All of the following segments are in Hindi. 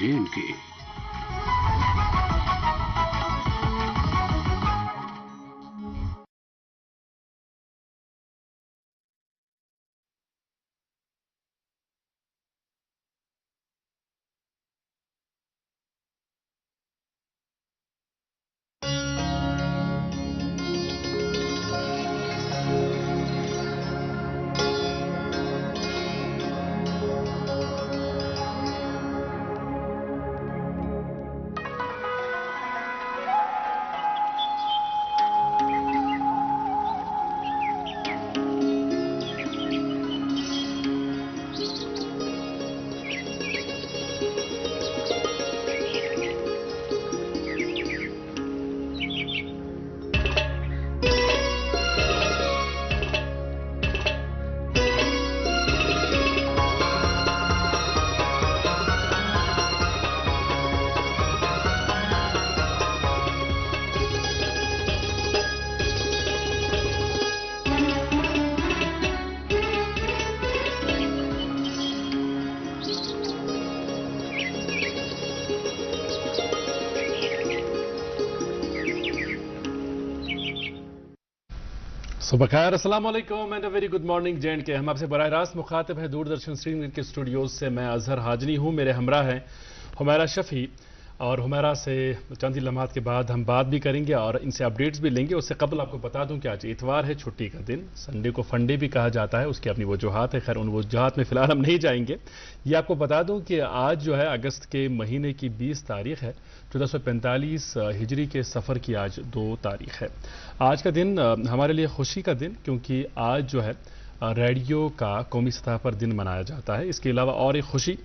JNK। सुबह खैर, अस्सलाम वालेकुम and a very good morning JNK। हम आपसे बराह रास्त मुखातिब है दूरदर्शन श्रीनगर के स्टूडियोज से। मैं अजहर हाजनी हूँ, मेरे हमरा हैं हुमैरा शफी, और हुमैरा से चंद ही लम्हात के बाद हम बात भी करेंगे और इनसे अपडेट्स भी लेंगे। उससे कबल आपको बता दूं कि आज इतवार है, छुट्टी का दिन, संडे को फंडे भी कहा जाता है, उसकी अपनी वजूहात है। खैर, उन वजूहात में फिलहाल हम नहीं जाएंगे। ये आपको बता दूं कि आज जो है अगस्त के महीने की 20 तारीख है, 1445 हिजरी के सफ़र की आज 2 तारीख है। आज का दिन हमारे लिए खुशी का दिन, क्योंकि आज जो है रेडियो का कौमी सतह पर दिन मनाया जाता है। इसके अलावा और एक खुशी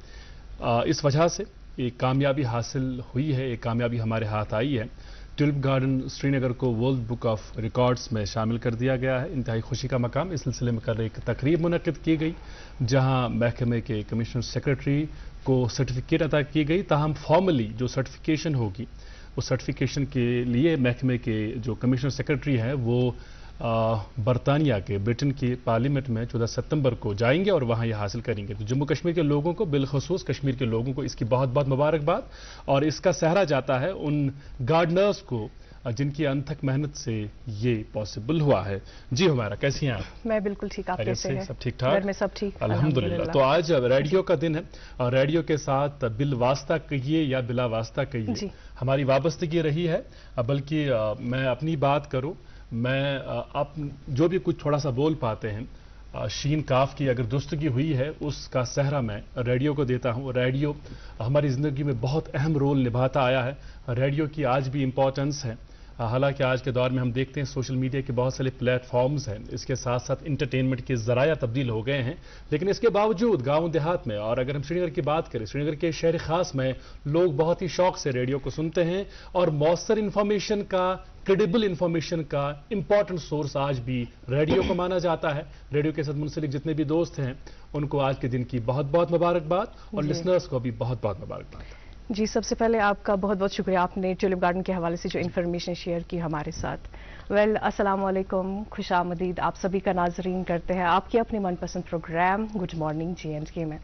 इस वजह से एक कामयाबी हासिल हुई है, एक कामयाबी हमारे हाथ आई है। ट्यूलिप गार्डन श्रीनगर को वर्ल्ड बुक ऑफ रिकॉर्ड्स में शामिल कर दिया गया है। इंतहाई खुशी का मकाम। इस सिलसिले में कल एक तकरीब मुनक्किद की गई, जहां महकमे के कमिश्नर सेक्रेटरी को सर्टिफिकेट अता की गई। ताहम फॉर्मली जो सर्टिफिकेशन होगी, उस सर्टिफिकेशन के लिए महकमे के जो कमिश्नर सेक्रेटरी हैं वो बरतानिया के, ब्रिटेन की पार्लियामेंट में 14 सितंबर को जाएंगे और वहां यह हासिल करेंगे। तो जम्मू कश्मीर के लोगों को, बिलखसूस कश्मीर के लोगों को इसकी बहुत बहुत मुबारकबाद। और इसका सहरा जाता है उन गार्डनर्स को जिनकी अनथक मेहनत से ये पॉसिबल हुआ है। जी हुमैरा, कैसी हैं आप? मैं बिल्कुल ठीक। आप कैसे हैं? सब ठीक ठाक? घर में सब ठीक, अल्हम्दुलिल्लाह। तो आज रेडियो का दिन है और रेडियो के साथ बिल वास्ता कहिए या बिला वास्ता कहिए, हमारी वाबस्तगी रही है। बल्कि मैं अपनी बात करूं, मैं आप जो भी कुछ थोड़ा सा बोल पाते हैं, शीन काफ की अगर दुरुस्तगी हुई है, उसका सहरा मैं रेडियो को देता हूं। रेडियो हमारी ज़िंदगी में बहुत अहम रोल निभाता आया है। रेडियो की आज भी इम्पोर्टेंस है। हालांकि आज के दौर में हम देखते हैं सोशल मीडिया के बहुत सारे प्लेटफॉर्म्स हैं, इसके साथ साथ इंटरटेनमेंट के ज़राया तब्दील हो गए हैं। लेकिन इसके बावजूद गांव देहात में, और अगर हम श्रीनगर की बात करें, श्रीनगर के शहर खास में लोग बहुत ही शौक से रेडियो को सुनते हैं और मौसर इंफॉर्मेशन का, क्रेडिबल इंफॉर्मेशन का इंपॉर्टेंट सोर्स आज भी रेडियो को माना जाता है। रेडियो के साथ मुंसलिक जितने भी दोस्त हैं उनको आज के दिन की बहुत बहुत मुबारकबाद, और लिसनर्स को भी बहुत बहुत मुबारकबाद। जी, सबसे पहले आपका बहुत बहुत शुक्रिया, आपने ट्यूलिप गार्डन के हवाले से जो इन्फॉर्मेशन शेयर की हमारे साथ। वेल, अस्सलाम वालेकुम, खुशामदीद आप सभी का नाजरीन करते हैं आपकी अपनी मनपसंद प्रोग्राम गुड मॉर्निंग JNK में।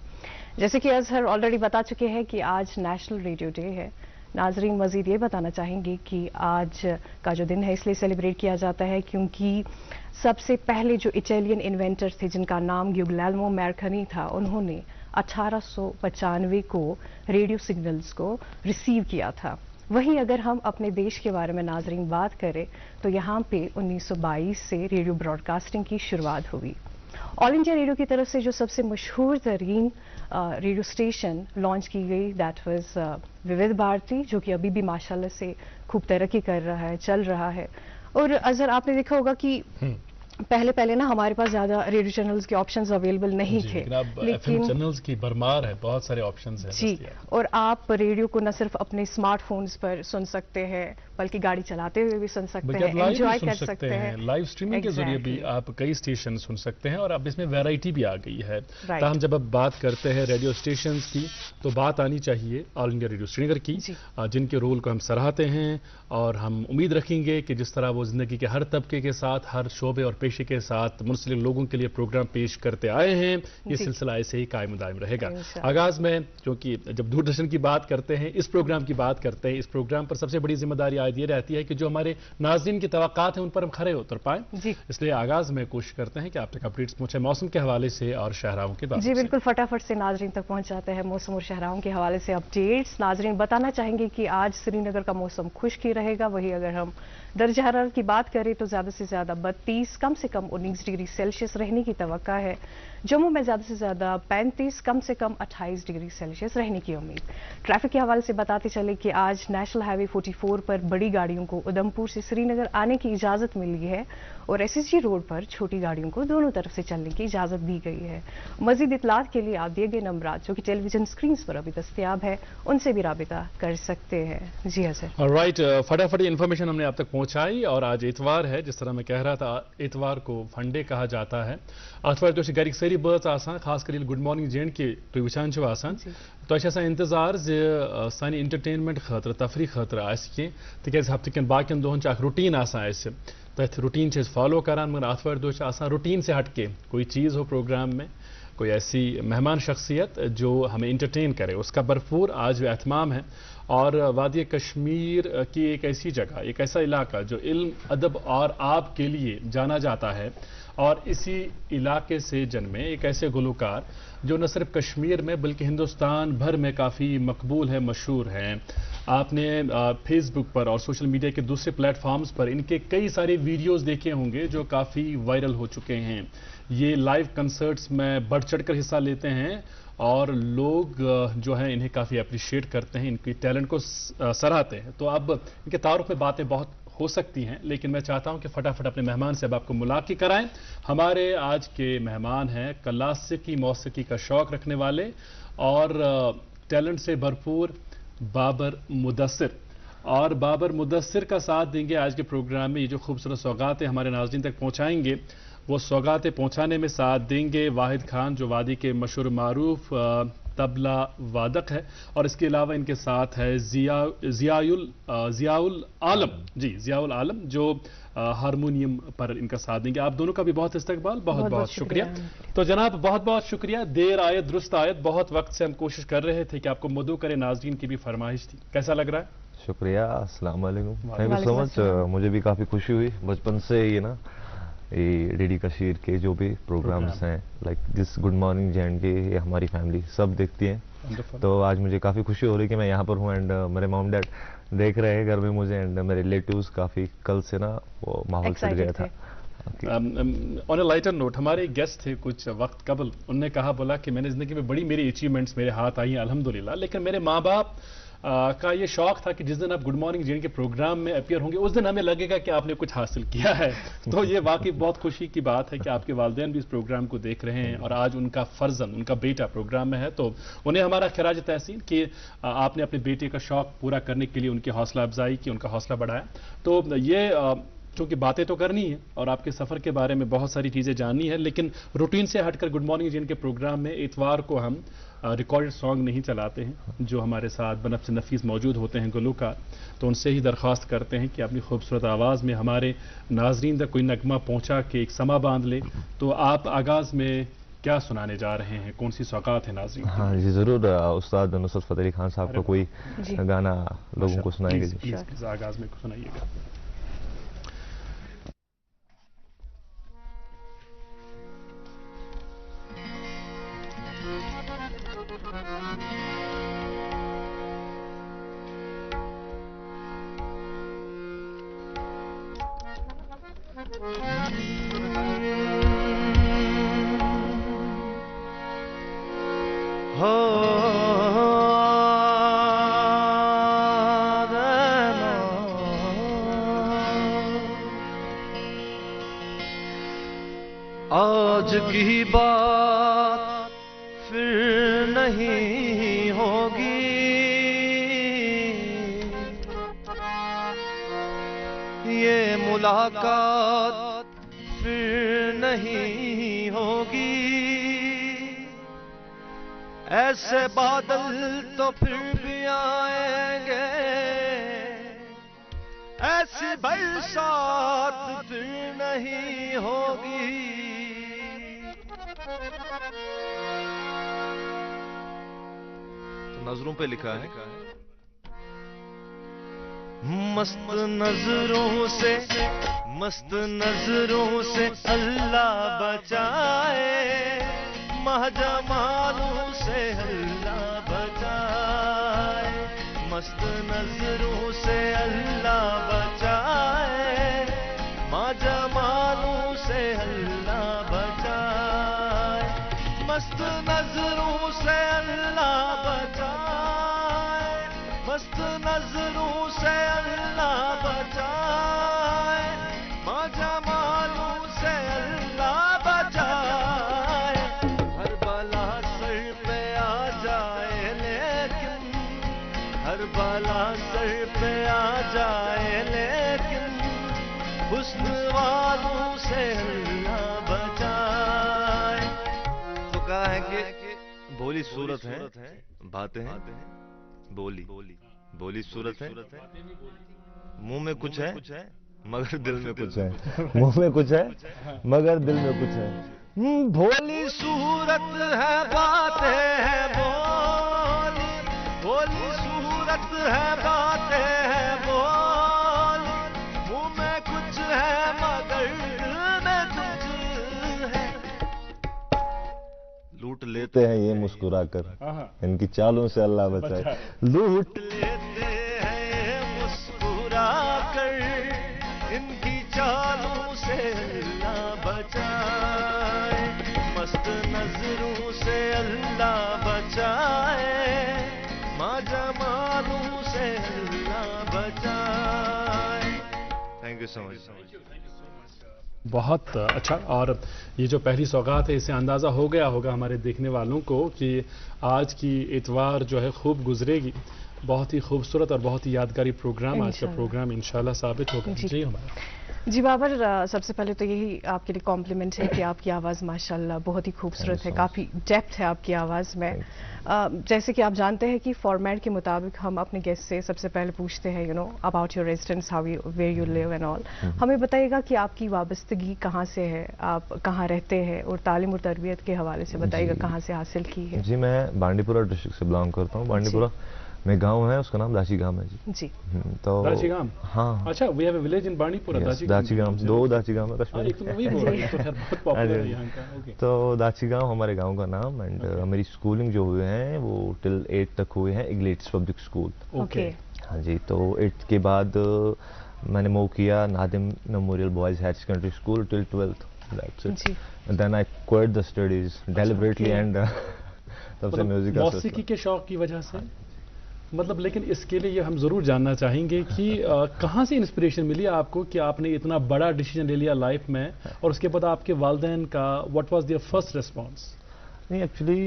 जैसे कि अजहर ऑलरेडी बता चुके हैं कि आज नेशनल रेडियो डे है। नाजरीन मजीद ये बताना चाहेंगे कि आज का जो दिन है इसलिए सेलिब्रेट किया जाता है क्योंकि सबसे पहले जो इटालियन इन्वेंटर थे जिनका नाम गुग्लिएल्मो मार्कनी था, उन्होंने 1895 को रेडियो सिग्नल्स को रिसीव किया था। वहीं अगर हम अपने देश के बारे में नाजरीन बात करें तो यहाँ पे 1922 से रेडियो ब्रॉडकास्टिंग की शुरुआत हुई। ऑल इंडिया रेडियो की तरफ से जो सबसे मशहूर तरीन रेडियो स्टेशन लॉन्च की गई, दैट वाज विविध भारती, जो कि अभी भी माशाल्लाह से खूब तरक्की कर रहा है, चल रहा है। और अजहर, आपने देखा होगा कि पहले ना हमारे पास ज्यादा रेडियो चैनल्स के ऑप्शंस अवेलेबल नहीं थे, लेकिन चैनल्स की भरमार है, बहुत सारे ऑप्शंस हैं जी। और आप रेडियो को न सिर्फ अपने स्मार्टफोन्स पर सुन सकते हैं बल्कि गाड़ी चलाते हुए भी सुन सकते हैं, एंजॉय कर सकते हैं। लाइव स्ट्रीमिंग के जरिए भी आप कई स्टेशन सुन सकते हैं और अब इसमें वैरायटी भी आ गई है। हम जब अब बात करते हैं रेडियो स्टेशन की तो बात आनी चाहिए ऑल इंडिया रेडियो श्रीनगर की, जिनके रोल को हम सराहते हैं और हम उम्मीद रखेंगे कि जिस तरह वो जिंदगी के हर तबके के साथ, हर शोबे और पेशे के साथ मुंसलिक लोगों के लिए प्रोग्राम पेश करते आए हैं। ये सिलसिला ऐसे ही कायम दायम रहेगा। आगाज में क्योंकि जब दूरदर्शन की बात करते हैं, इस प्रोग्राम की बात करते हैं, इस प्रोग्राम पर सबसे बड़ी जिम्मेदारी आज ये रहती है कि जो हमारे नाज़रीन की तवक्कात हैं उन पर हम खरे उतर पाएं। इसलिए आगाज में कोशिश करते हैं कि आप तक अपडेट्स पहुंचे मौसम के हवाले से और शहराओं के बारे में। जी बिल्कुल, फटाफट से नाजरीन तक पहुंच जाते हैं मौसम और शहराओं के हवाले से अपडेट्स। नाजरीन बताना चाहेंगे कि आज श्रीनगर का मौसम खुश्क ही रहेगा। वही अगर हम दर्जा हरारत की बात करें तो ज्यादा से ज्यादा 32, कम से कम 19 डिग्री सेल्सियस रहने की तवक्का है। जम्मू में ज्यादा से ज्यादा 35, कम से कम 28 डिग्री सेल्सियस रहने की उम्मीद। ट्रैफिक के हवाले से बताते चले कि आज नेशनल हाईवे 44 पर बड़ी गाड़ियों को उधमपुर से श्रीनगर आने की इजाजत मिली है और एसएसजी रोड पर छोटी गाड़ियों को दोनों तरफ से चलने की इजाजत दी गई है। मजीद इतलात के लिए आप दिए गए नंबरात जो कि टेलीविजन स्क्रीन पर अभी दस्तयाब है, उनसे भी राबिता कर सकते हैं। जी हाँ सर। राइट, फटाफट इन्फॉर्मेशन हमने आप तक पहुंचाई। और आज इतवार है, जिस तरह मैं कह रहा था, इतवार को फंडे कहा जाता है। अथवार तो गरिक सारी बच आसान, खास कर गुड मॉर्निंग जेंड के तुम वुचान आसान तो इंतजार सानी एंटरटेनमेंट खतर तफरी खतर तिक हफ्त कन बाकियन दोहन रूटीन तथ रूटीन फॉलो करान, मगर आतवार दो रूटीन से हटके कोई चीज़ हो प्रोग्राम में, कोई ऐसी मेहमान शख्सियत जो हमें इंटरटेन करे, उसका भरपूर आज एहतमाम है। और वादी कश्मीर की एक ऐसी जगह, एक ऐसा इलाका जो इल्म, अदब और आब के लिए जाना जाता है, और इसी इलाके से जन्मे एक ऐसे गुलकार जो न सिर्फ कश्मीर में बल्कि हिंदुस्तान भर में काफ़ी मकबूल है, मशहूर हैं। आपने फेसबुक पर और सोशल मीडिया के दूसरे प्लेटफॉर्म्स पर इनके कई सारे वीडियोस देखे होंगे जो काफ़ी वायरल हो चुके हैं। ये लाइव कंसर्ट्स में बढ़ चढ़कर हिस्सा लेते हैं और लोग जो हैं इन्हें काफ़ी अप्रिशिएट करते हैं, इनकी टैलेंट को सराहते हैं। तो अब इनके तारुफ में बातें बहुत हो सकती हैं, लेकिन मैं चाहता हूं कि फटाफट अपने मेहमान से अब आपको मुलाकात कराएं। हमारे आज के मेहमान हैं क्लासिकी मौसीकी का शौक रखने वाले और टैलेंट से भरपूर बाबर मुदस्सिर। और बाबर मुदस्सिर का साथ देंगे आज के प्रोग्राम में। ये जो खूबसूरत सौगातें हमारे नाज़रीन तक पहुंचाएंगे, वो सौगातें पहुंचाने में साथ देंगे वाहिद खान, जो वादी के मशहूर मारूफ तबला वादक है। और इसके अलावा इनके साथ है जियाउल आलम, जी जियाउल आलम, जो हारमोनियम पर इनका साथ देंगे। आप दोनों का भी बहुत इस्तकबाल, बहुत बहुत शुक्रिया। तो जनाब बहुत बहुत शुक्रिया। देर आयत दुरुस्त आयत, बहुत वक्त से हम कोशिश कर रहे थे कि आपको मदऊ करें, नाज़रीन की भी फरमाइश थी। कैसा लग रहा है? शुक्रिया, अस्सलाम वालेकुम, थैंक यू सो मच। मुझे भी काफ़ी खुशी हुई बचपन से ये ना ये डीडी कशीर के जो भी प्रोग्राम्स हैं, like this good morning gen के, ये हमारी फैमिली सब देखती है। तो आज मुझे काफ़ी खुशी हो रही कि मैं यहाँ पर हूँ एंड मेरे मॉम डैड देख रहे हैं घर में मुझे, एंड मेरे रिलेटिव्स काफ़ी कल से ना वो माहौल चढ़ गया था। ऑन अ लाइटर नोट, हमारे गेस्ट थे कुछ वक्त कबल, उनने कहा बोला कि मैंने ज़िंदगी में बड़ी मेरी अचीवमेंट्स मेरे हाथ आई हैं अल्हम्दुलिल्लाह, लेकिन मेरे माँ बाप का ये शौक था कि जिस दिन आप गुड मॉर्निंग जेंड के प्रोग्राम में अपीयर होंगे उस दिन हमें लगेगा कि आपने कुछ हासिल किया है। तो ये वाकई बहुत खुशी की बात है कि आपके वालिदैन भी इस प्रोग्राम को देख रहे हैं और आज उनका फर्जन, उनका बेटा प्रोग्राम में है। तो उन्हें हमारा खिराज तहसीन कि आपने अपने बेटे का शौक पूरा करने के लिए उनकी हौसला अफजाई की, उनका हौसला बढ़ाया। तो ये क्योंकि बातें तो करनी है और आपके सफ़र के बारे में बहुत सारी चीज़ें जाननी है, लेकिन रूटीन से हटकर गुड मॉर्निंग जेंड के प्रोग्राम में इतवार को हम रिकॉर्डेड सॉन्ग नहीं चलाते हैं। जो हमारे साथ बनफ्स नफीस मौजूद होते हैं गुलकार, तो उनसे ही दरख्वास्त करते हैं कि अपनी खूबसूरत आवाज़ में हमारे नाजरीन तक कोई नगमा पहुँचा के एक समा बांध ले। तो आप आगाज़ में क्या सुनाने जा रहे हैं, कौन सी सौगात है नाजरीन? हाँ जी ज़रूर, उस्ताद नुसरत फ़तेह अली खान साहब का कोई गाना लोगों को सुनाएंगे। आगाज़ में सुनाइएगा। आज की बात फिर नहीं होगी, ये मुलाकात फिर नहीं होगी। ऐसे बादल तो फिर भी आएंगे, ऐसे ऐसी बरसात फिर नहीं होगी। तो नजरों पे लिखा है, मस्त नजरों से, मस्त नजरों से अल्लाह बचाए, महजमालों से अल्लाह बचाए, मस्त नजरों से अल्लाह बचाए, महजमालों से अल्लाह बचाए, मस्त नजरों से अल्लाह बचाए, मस्त नजरों से अल्लाह बचाए, महजमालों से अल्लाह बचाए, हर बला सर पे आ जाए लेकिन, हर बला सर पे आ जाए लेकिन, हुस्न वालों से अल्लाह बचाए। तो कहा है कि भोली सूरत है, बातें हैं बोली, बोली सूरत है, मुंह में कुछ है मगर दिल में कुछ है, मुंह में कुछ है मगर दिल में कुछ है। भोली सूरत है, बातें हैं बोली, भोली सूरत है, बातें हैं बोली, मुंह में कुछ है मगर दिल में कुछ है। लूट लेते हैं ये मुस्कुरा कर, इनकी चालों से अल्लाह बचाए। लूट लेते हैं ये मुस्कुरा कर, इनकी चालों से अल्लाह बचाए, मस्त नजरों से अल्लाह बचाए, माजमालों से अल्लाह बचाए। Thank you so much. बहुत अच्छा। और ये जो पहली सौगात है, इससे अंदाज़ा हो गया होगा हमारे देखने वालों को कि आज की इतवार जो है खूब गुजरेगी। बहुत ही खूबसूरत और बहुत ही यादगारी प्रोग्राम आज का प्रोग्राम इंशाल्लाह साबित होगा। जी हमारा जी बाबर, सबसे पहले तो यही आपके लिए कॉम्प्लीमेंट है कि आपकी आवाज़ माशाल्लाह बहुत ही खूबसूरत है, काफ़ी डेप्थ है आपकी आवाज़ में। जैसे कि आप जानते हैं कि फॉर्मेट के मुताबिक हम अपने गेस्ट से सबसे पहले पूछते हैं you know about your residence, how you where you live and all. हमें बताइएगा कि आपकी वाबस्तगी कहाँ से है, आप कहाँ रहते हैं, और तालीम और तरबियत के हवाले से बताइएगा कहाँ से हासिल की है। जी मैं बांडीपुरा डिस्ट्रिक्ट से बिलोंग करता हूँ। बांडीपुरा में गांव है, उसका नाम दाची गांव है जी। जी तो दाची गांव, हाँ अच्छा, we have a village in Bandipora. Dachi गांव, दो दाची गांव है कश्मीर। एक तो मैं वही बोल रहा हूँ, तो खैर बहुत पॉपुलर है यहाँ का। ओके, तो दाची गांव हमारे गांव का नाम। एंड मेरी स्कूलिंग जो हुए हैं वो टिल 8 तक हुए हैं इग्लेट्स पब्लिक स्कूल। ओके, हाँ जी, तो 8 के बाद मैंने मूव किया Nadim memorial boys higher secondary school till 12th। That's it. And then I quit the studies deliberately एंड तब से म्यूजिक का मौसीकी के शौक की वजह से मतलब। लेकिन इसके लिए ये हम ज़रूर जानना चाहेंगे कि कहाँ से इंस्पिरेशन मिली आपको कि आपने इतना बड़ा डिसीजन ले लिया लाइफ में, और उसके बाद आपके वालिदैन का what was their first response? नहीं, एक्चुअली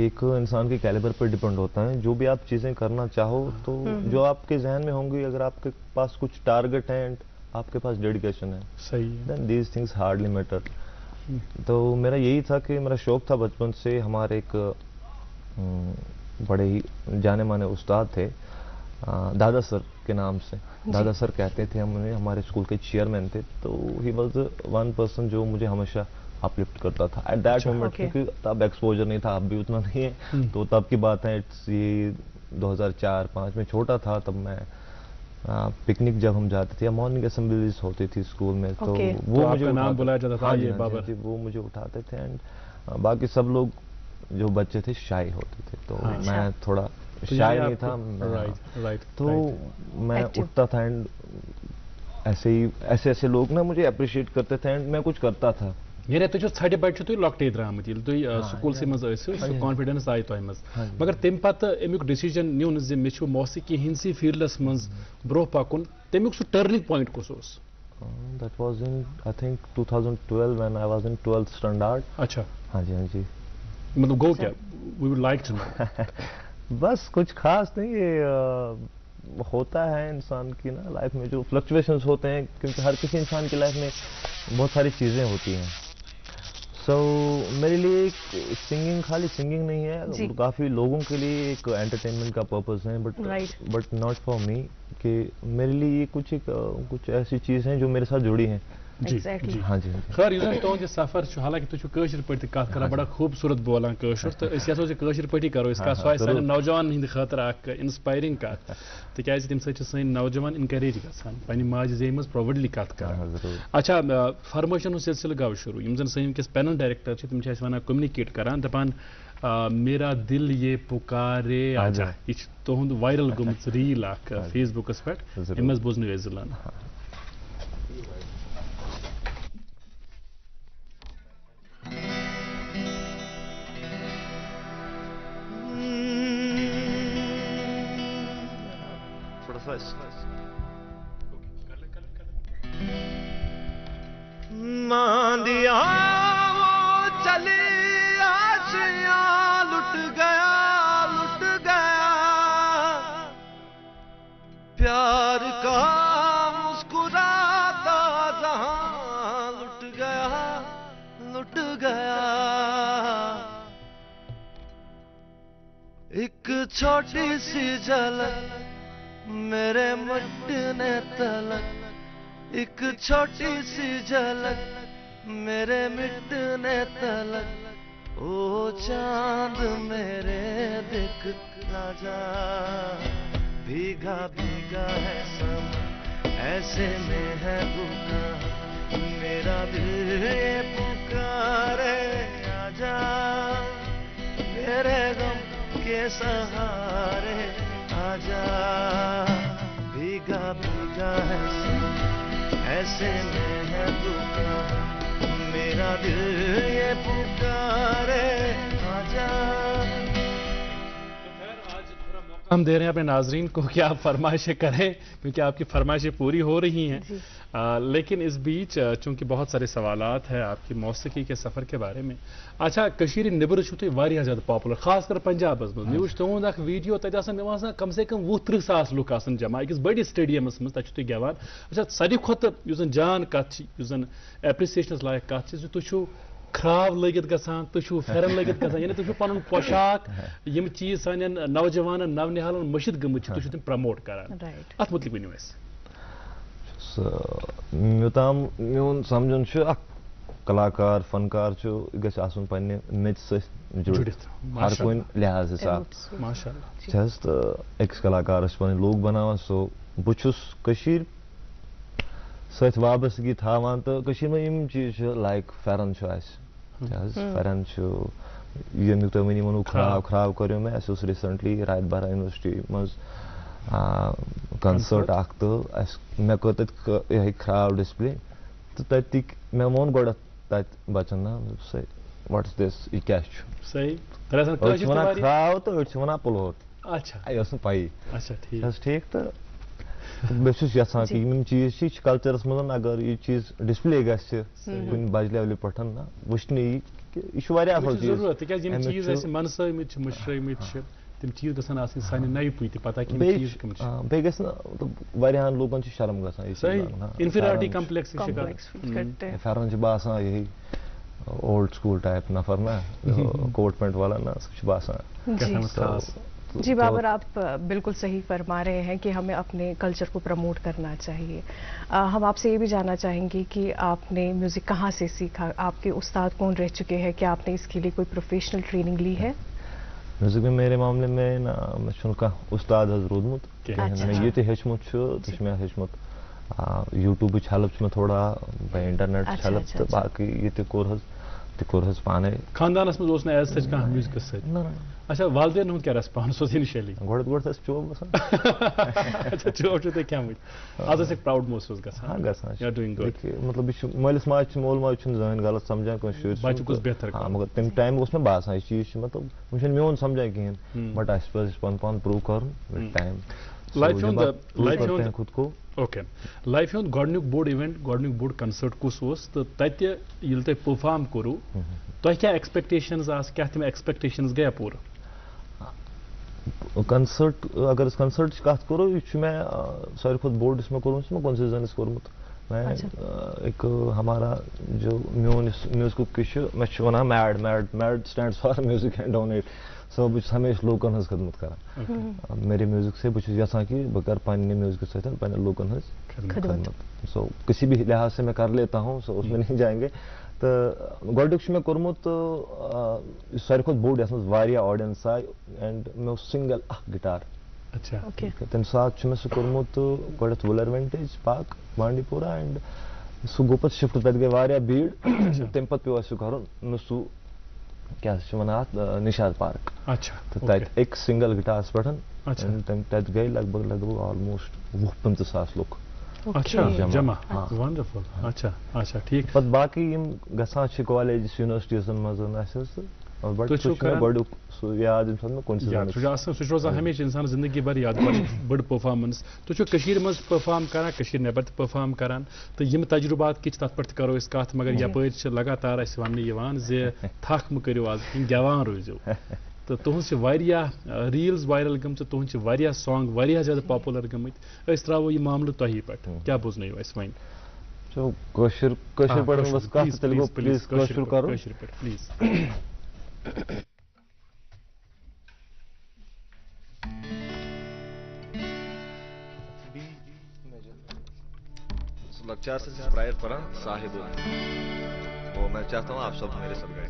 एक इंसान के कैलिबर पर डिपेंड होता है। जो भी आप चीज़ें करना चाहो तो जो आपके जहन में होंगी, अगर आपके पास कुछ टारगेट है एंड आपके पास डेडिकेशन है, सही है, then these things hardly matter. तो मेरा यही था कि मेरा शौक था बचपन से। हमारे एक बड़े ही जाने माने उस्ताद थे, दादा सर के नाम से, दादा सर कहते थे हमें, हमारे स्कूल के चेयरमैन थे। तो ही वाज वन पर्सन जो मुझे हमेशा अपलिफ्ट करता था एट दैट मोमेंट, क्योंकि तब एक्सपोजर नहीं था, अब भी उतना नहीं है। तो तब की बात है, इट्स ये 2004-5 में छोटा था तब मैं। पिकनिक जब हम जाते थे, मॉर्निंग असेंबलीज होती थी स्कूल में, तो वो तो मुझे नाम बुलाया जाता था, ये बाबर, वो मुझे उठाते थे। एंड बाकी सब लोग जो बच्चे थे शाय होते थे, तो मैं थोड़ा शाय नहीं था। राइट, तो मैं उठता था एंड ऐसे लोग ना मुझे अप्रिशिएट करते थे एंड मैं कुछ करता था। ये तो जो थर्ड बैठ तो लॉकटे द्रामत तो स्कूल से मज कॉन्फिडेंस आई तो मज, मगर तम पत अमुक डिसीजन न्यून जे मे मौसीकी हिंसी फील्डस मज ब्रोह पकुन, तमुक सु टर्निंग पॉइंट कुस ओस? That was in I think 2012 when I was in 12th standard. अच्छा, हाँ जी मतलब गो क्या, we would like to know। बस कुछ खास नहीं, ये होता है इंसान की ना लाइफ में जो फ्लक्चुएशंस होते हैं, क्योंकि हर किसी इंसान की लाइफ में बहुत सारी चीज़ें होती हैं। सो मेरे लिए एक सिंगिंग खाली सिंगिंग नहीं है, काफ़ी लोगों के लिए एक एंटरटेनमेंट का पर्पस है, बट नॉट फॉर मी। कि मेरे लिए ये कुछ ऐसी चीज़ हैं जो मेरे साथ जुड़ी हैं। Exactly. हाँ जी खैर युस तुंद सफर हालांकि तुम कशर पे कत कर बड़ा खूबसूरत बोलान कशर तो यो कशर पे करो सो सान नौजवान हंद खतर इंस्पायरिंग कत तिकाज तम सैन नौजवान इनकरेज गन माज जे मज प्रोवडली कत कर। अच्छा फरमाइशन सिलसिल गो शुरू यम जन सैन पैनल डायरेक्टर तम वन कम्युनिकेट करान दपान मेरा दिल ये पुकारे आजा यह तुंद वायरल गुमत रील फेसबुकस पे अमज बोजन जिलान। मांदिया वो चली आशिया लुट गया प्यार का मुस्कुराता जहां लुट गया एक छोटी सी झलक मेरे मिटने तलक, एक छोटी सी झलक मेरे मिटने तलक, ओ चांद मेरे दिख ना जा, भीगा भीगा है समा ऐसे में है भूखा, मेरा दिल ये पुकारे आजा, मेरे गम के सहारे आजा, भीगा भीगा है ऐसे में है दुखा, मेरा दिल ये पुकारे आजा। हम दे रहे हैं अपने नाजरीन को कि आप फरमाइशें करें क्योंकि आपकी फरमाइशें पूरी हो रही हैं, लेकिन इस बीच चूंकि बहुत सारे सवालात हैं आपकी मौसीकी के सफ़र के बारे में। अच्छा कशीर निबर वारिया ज़्यादा पॉपुलर खासकर पंजाब मज मे वो तुंद अख वीडियो तक मे कम से कम 20-30 सास लुक जमा अकिस बड़िस स्टेडियमस मज तुम गेवान। अच्छा सारी खुद जान कत एप्रिसिएशन लायक कत तुम खराब लगित गसान तुम फेरन लगित गसान यानी तुम पन पोशाक यम चीज सान नौजवान नवनिहालन मशिद गमत तुम प्रमोट करान अत मुतलिक वनियो योताम मोन समझन कलाकार फनकार गस आसन पन्ने नच सहित जुड़ित हर कोई लिहाज हिसाब माशाअल्लाह तो अक्स कलाकार पन लोग बनावान। सो बुछुस कशीर सहित वाबस्तगी थावान तो कशीर में यम चीज लाइक फेरन फेरन यमिक तो वनी वनु खराब करो मैं रिसेंटली रात बारा यूनिवर्सिटी मज कंसर्ट अख तो मे कर तह खराब डिस्प्ले तो तक मे वोन गो तत बचन ना व्हाट इज दिस यह क्या वन खराब तो वन पुलोर यह पाई ठीक तो बस यहां कि यम चीज कल्चरस मज अगर यह चीज डिस्प्ले गुन बज लेवल पे ना वुचन यह असल चीज तम चीज गसन सान नई पुत पता कि बे गहन लोगन शर्म गसान इंफीरियरिटी कॉम्प्लेक्स फेरन बासान यही ओल्ड स्कूल टाइप नफर ना कोट पैंट वाला ना बासान। जी बाबर आप बिल्कुल सही फरमा रहे हैं कि हमें अपने कल्चर को प्रमोट करना चाहिए। हम आपसे ये भी जानना चाहेंगे कि आपने म्यूज़िक कहाँ से सीखा, आपके उस्ताद कौन रह चुके हैं, क्या आपने इसके लिए कोई प्रोफेशनल ट्रेनिंग ली है? म्यूजिक में मेरे मामले में ना मैं उस्ताद रोदमुत मैं ये हेचमुत मे यूट्यूब हेल्प में थोड़ा इंटरनेट हेल्प तो बाकी ये कोर पाने खानदानस में एज सच कह म्यूजिक अच्छा वालदेन हूं क्या रेस्पॉन्स इनिशियली गोड़ चोब गसान अच्छा चोब तो क्या मुझ आज एक प्राउड महसूस गसान हां गसान यू आर डूइंग गुड मतलब मलिस माज मोल माज जन गलत समझा कोई शुरू बच्चे कुछ बेहतर हां मगर तम टाइम उस में बासान ये चीज मतलब मुझे मेन समझा कहीं बट आई सपोज पन प्रूव कर विद टाइम लाइफ खुद को ओके लाइफ गोडनुक बोर्ड इवेंट गोडनुक बोर्ड कंसर्ट कुस तो तत ये तुम परफॉर्म करू तो क्या एक्सपेक्टेशंस क्या तम एक्सपेक्टेशंस गया पूरा कंसर्ट अगर कंसर्ट कत करो यह मैं सारे खुद बोर्ड मे कोर्मुत कौन कोर्मुत मैं अच्छा। एक हमारा जो म्यूजिक मे वन mad mad mad stands for music and donate so बस हमेशा लोकन हज खदमत कर मेरे म्यूजिक से बस यहां कि बह कर पन्ने म्यूजिक सहित पन्ने लोकन हज खदमत सो किसी भी लिहाज से मैं कर लेता हूँ सो उसमें नहीं जाएंगे तो गोडुक मे कोर्मुत सारे खुद बोर्ड यस मज ऑडियंस आय एंड मे सिंगल गिटार अच्छा तम सात मे सह कोर्मुत गोडत वुलर विंटेज पार्क बांडीपोरा एंड सह गो पे शिफ्ट तक गई भीड़ तम पे पे सह कर सह क्या वन निशाद पार्क अच्छा तो तत एक सिंगल गिटारस पे तम तत गई लगभग ऑलमोस्ट 20-25 लुक अच्छा जमा वंडरफुल अच्छा अच्छा ठीक पत बाकी यम गसान छ कॉलेज यूनिवर्सिटीजन मज बट गोडुक सह याद मे कुन रोजान हमेशा इंसान जिंदगी भर याद बड़ परफॉर्मेंस तुम मज परफॉर्म करान नेबर तो परफॉर्म करान तो यम तजुर्बात कि तथ पे करो कत मगर यप लगातार वन जे थक म करो आज गवान रोजो तो तुहस रील्स वायरल गम तुहस सॉन्ग ज्यादा पॉपुलर गमत त्रो यह मामल तही पे क्या बोजन वन प्लीज लक्चार से इंस्पायर पढ़ा साहिब वो मैं चाहता हूँ आप सब मेरे साथ गाएं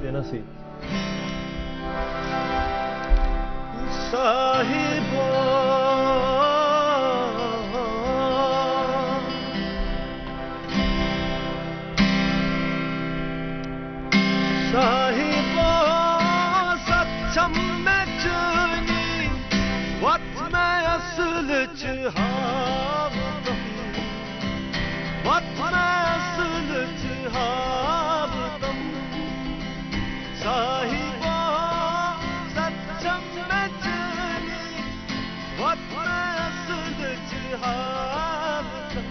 देना सी साहिबो साहिबो सच्चम में चुनी वत में असल चहावतम वत में असल चहावतम साहिबो सच्चम में चुनी वत में असल चहावतम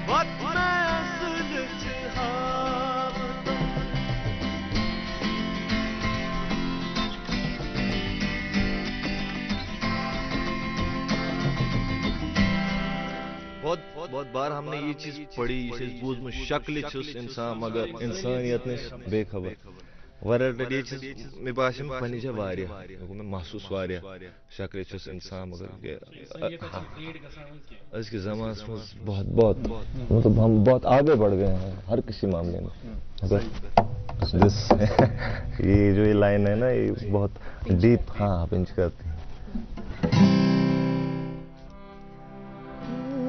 वत में असल चहावतम बहुत बार हमने ये चीज पढ़ी बूझम शक्ल इंसान मगर इंसानियत नश बेखबर वारे चीज मे बासे पे मैं महसूस शक्ल इंसान मगर आज के जमाने में बहुत बहुत मतलब हम बहुत आगे बढ़ गए हैं हर किसी मामले में मगर ये जो ये लाइन है ना ये बहुत डीप हाँ पिंच करती है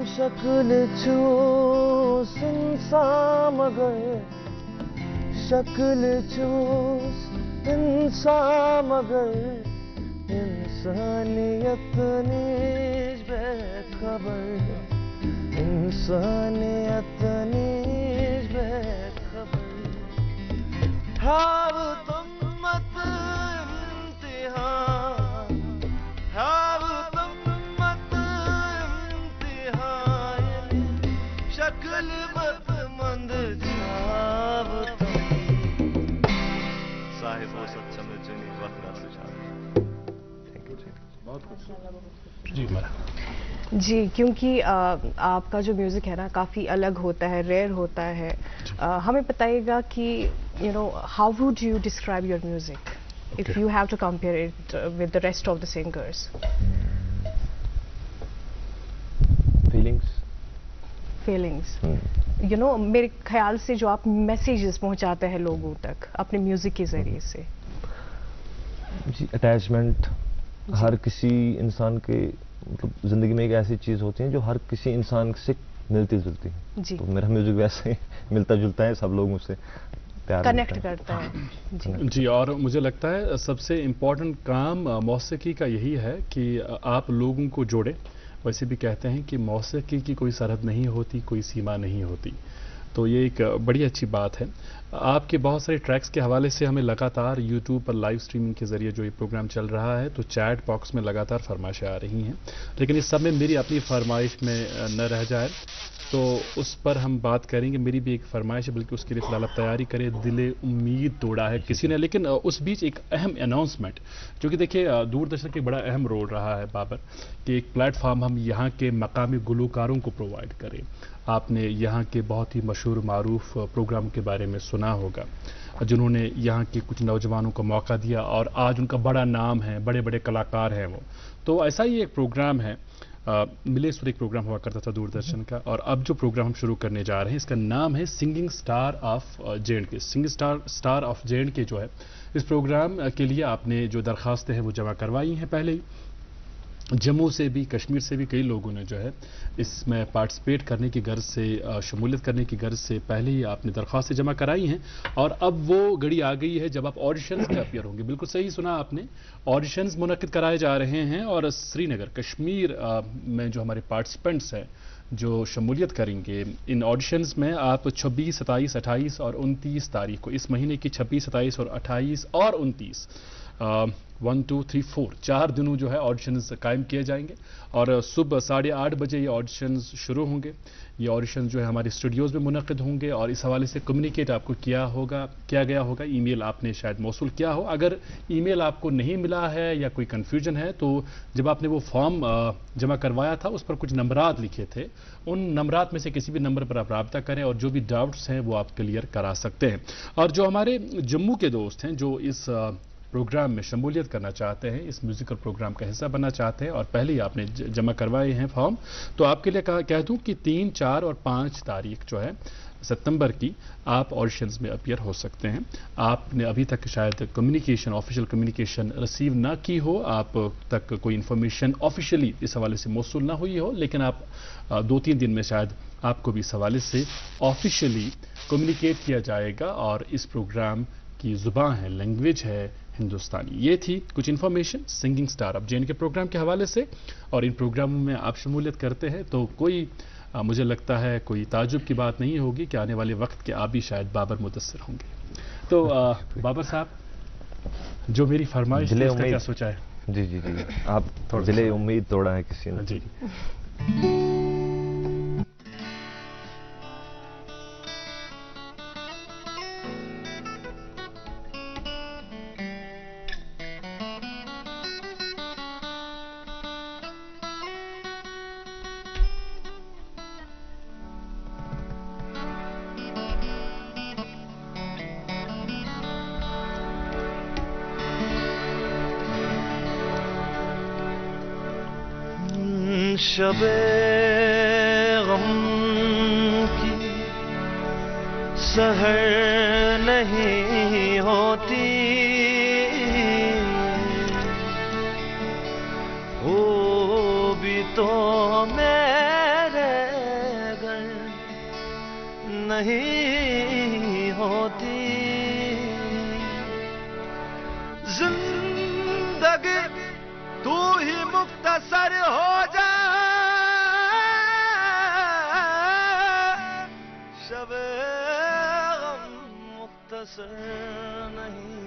शक्ल चूस इंसान मगर शक्ल चूस इंसान मगर इंसानियत नीज बेखबर इंसानियत नीज बेखबर हाव तुम मत इम्तिहान हाव शक्ल मत मंद छावतम साहिब हो सच्चम में चुनी वक्त ना सुझाव थैंक यू जी मेरा जी क्योंकि आपका जो म्यूज़िक है ना काफ़ी अलग होता है रेयर होता है हमें बताइएगा कि you know how would you describe your music if you have to compare it with the rest of the singers feelings you know मेरे ख्याल से जो आप मैसेजेस पहुंचाते हैं लोगों तक अपने म्यूजिक के जरिए से जी अटैचमेंट हर किसी इंसान के मतलब जिंदगी में एक ऐसी चीज होती है जो हर किसी इंसान से मिलती जुलती है जी तो मेरा म्यूजिक वैसे ही मिलता जुलता है सब लोग मुझसे प्यार कनेक्ट करता है जी और मुझे लगता है सबसे इम्पोर्टेंट काम मौसीकी का यही है कि आप लोगों को जोड़े वैसे भी कहते हैं कि मौसीकी की कोई सरहद नहीं होती कोई सीमा नहीं होती तो ये एक बड़ी अच्छी बात है। आपके बहुत सारे ट्रैक्स के हवाले से हमें लगातार यूट्यूब पर लाइव स्ट्रीमिंग के ज़रिए जो ये प्रोग्राम चल रहा है, तो चैट बॉक्स में लगातार फरमाइशें आ रही हैं, लेकिन इस सब में मेरी अपनी फरमाइश में न रह जाए तो उस पर हम बात करेंगे। मेरी भी एक फरमाइश है, बल्कि उसके लिए फिलहाल आप तैयारी करें। दिले उम्मीद तोड़ा है किसी ने, लेकिन उस बीच एक अहम अनाउंसमेंट, जो कि देखिए दूरदर्शन का बड़ा अहम रोल रहा है बाबर, कि एक प्लेटफॉर्म हम यहाँ के मकामी गुलकारों को प्रोवाइड करें। आपने यहाँ के बहुत ही मशहूर मारूफ प्रोग्राम के बारे में सुना होगा, जिन्होंने यहाँ के कुछ नौजवानों को मौका दिया और आज उनका बड़ा नाम है, बड़े बड़े कलाकार हैं वो। तो ऐसा ही एक प्रोग्राम है, मिले सुर एक प्रोग्राम हुआ करता था दूरदर्शन का, और अब जो प्रोग्राम हम शुरू करने जा रहे हैं इसका नाम है singing star of J&K. Singing star of J&K जो है, इस प्रोग्राम के लिए आपने जो दरखास्तें हैं वो जमा करवाई हैं पहले ही। जम्मू से भी, कश्मीर से भी कई लोगों ने जो है इसमें पार्टिसिपेट करने की गर्ज से, शमूलियत करने की गर्ज से पहले ही आपने दरख्वास्तें जमा कराई हैं, और अब वो घड़ी आ गई है जब आप ऑडिशंस में अपीयर होंगे। बिल्कुल सही सुना आपने, ऑडिशंस मुनक्किद कराए जा रहे हैं, और श्रीनगर कश्मीर में जो हमारे पार्टिसिपेंट्स हैं जो शमूलियत करेंगे इन ऑडिशंस में, आप 26, 27, 28 और 29 तारीख को, इस महीने की 26, 27 और 28 और 29 1, 2, 3, 4 4 दिनों जो है ऑडिशंस कायम किए जाएंगे, और सुबह 8:30 बजे ये ऑडिशंस शुरू होंगे। ये ऑडिशन जो है हमारे स्टूडियोज़ में मुनक्किद होंगे, और इस हवाले से कम्युनिकेट आपको किया गया होगा। ईमेल आपने शायद मौसूल किया हो। अगर ईमेल आपको नहीं मिला है या कोई कन्फ्यूजन है, तो जब आपने वो फॉर्म जमा करवाया था उस पर कुछ नंबरात लिखे थे, उन नंबरात में से किसी भी नंबर पर आप रब्ता करें और जो भी डाउट्स हैं वो आप क्लियर करा सकते हैं। और जो हमारे जम्मू के दोस्त हैं जो इस प्रोग्राम में शमूलियत करना चाहते हैं, इस म्यूजिकल प्रोग्राम का हिस्सा बनना चाहते हैं, और पहले ही आपने जमा करवाए हैं फॉर्म, तो आपके लिए कह दूं कि 3, 4 और 5 तारीख जो है सितंबर की आप ऑडिशंस में अपीयर हो सकते हैं। आपने अभी तक शायद ऑफिशियल कम्युनिकेशन रिसीव ना की हो, आप तक कोई इन्फॉर्मेशन ऑफिशियली इस हवाले से मौसूल ना हुई हो, लेकिन आप 2-3 दिन में शायद आपको भी इस हवाले से ऑफिशियली कम्युनिकेट किया जाएगा, और इस प्रोग्राम की जुबान है, लैंग्वेज है हिंदुस्तानी। ये थी कुछ information singing star of J and K programme के हवाले से, और इन प्रोग्रामों में आप शमूलियत करते हैं तो कोई मुझे लगता है कोई ताजुब की बात नहीं होगी कि आने वाले वक्त के आप भी शायद बाबर मुदस्सिर होंगे। तो बाबर साहब, जो मेरी फरमाइश थी उसका क्या सोचा है? जी जी जी, आप दिले उम्मीद तोड़ा है किसी ने जी। शबे गम की सहर नहीं होती, हो भी तो मेरे घर नहीं होती। जिंदगी तू ही मुख्तसर हो जा, शबे गम मुख्तसर नहीं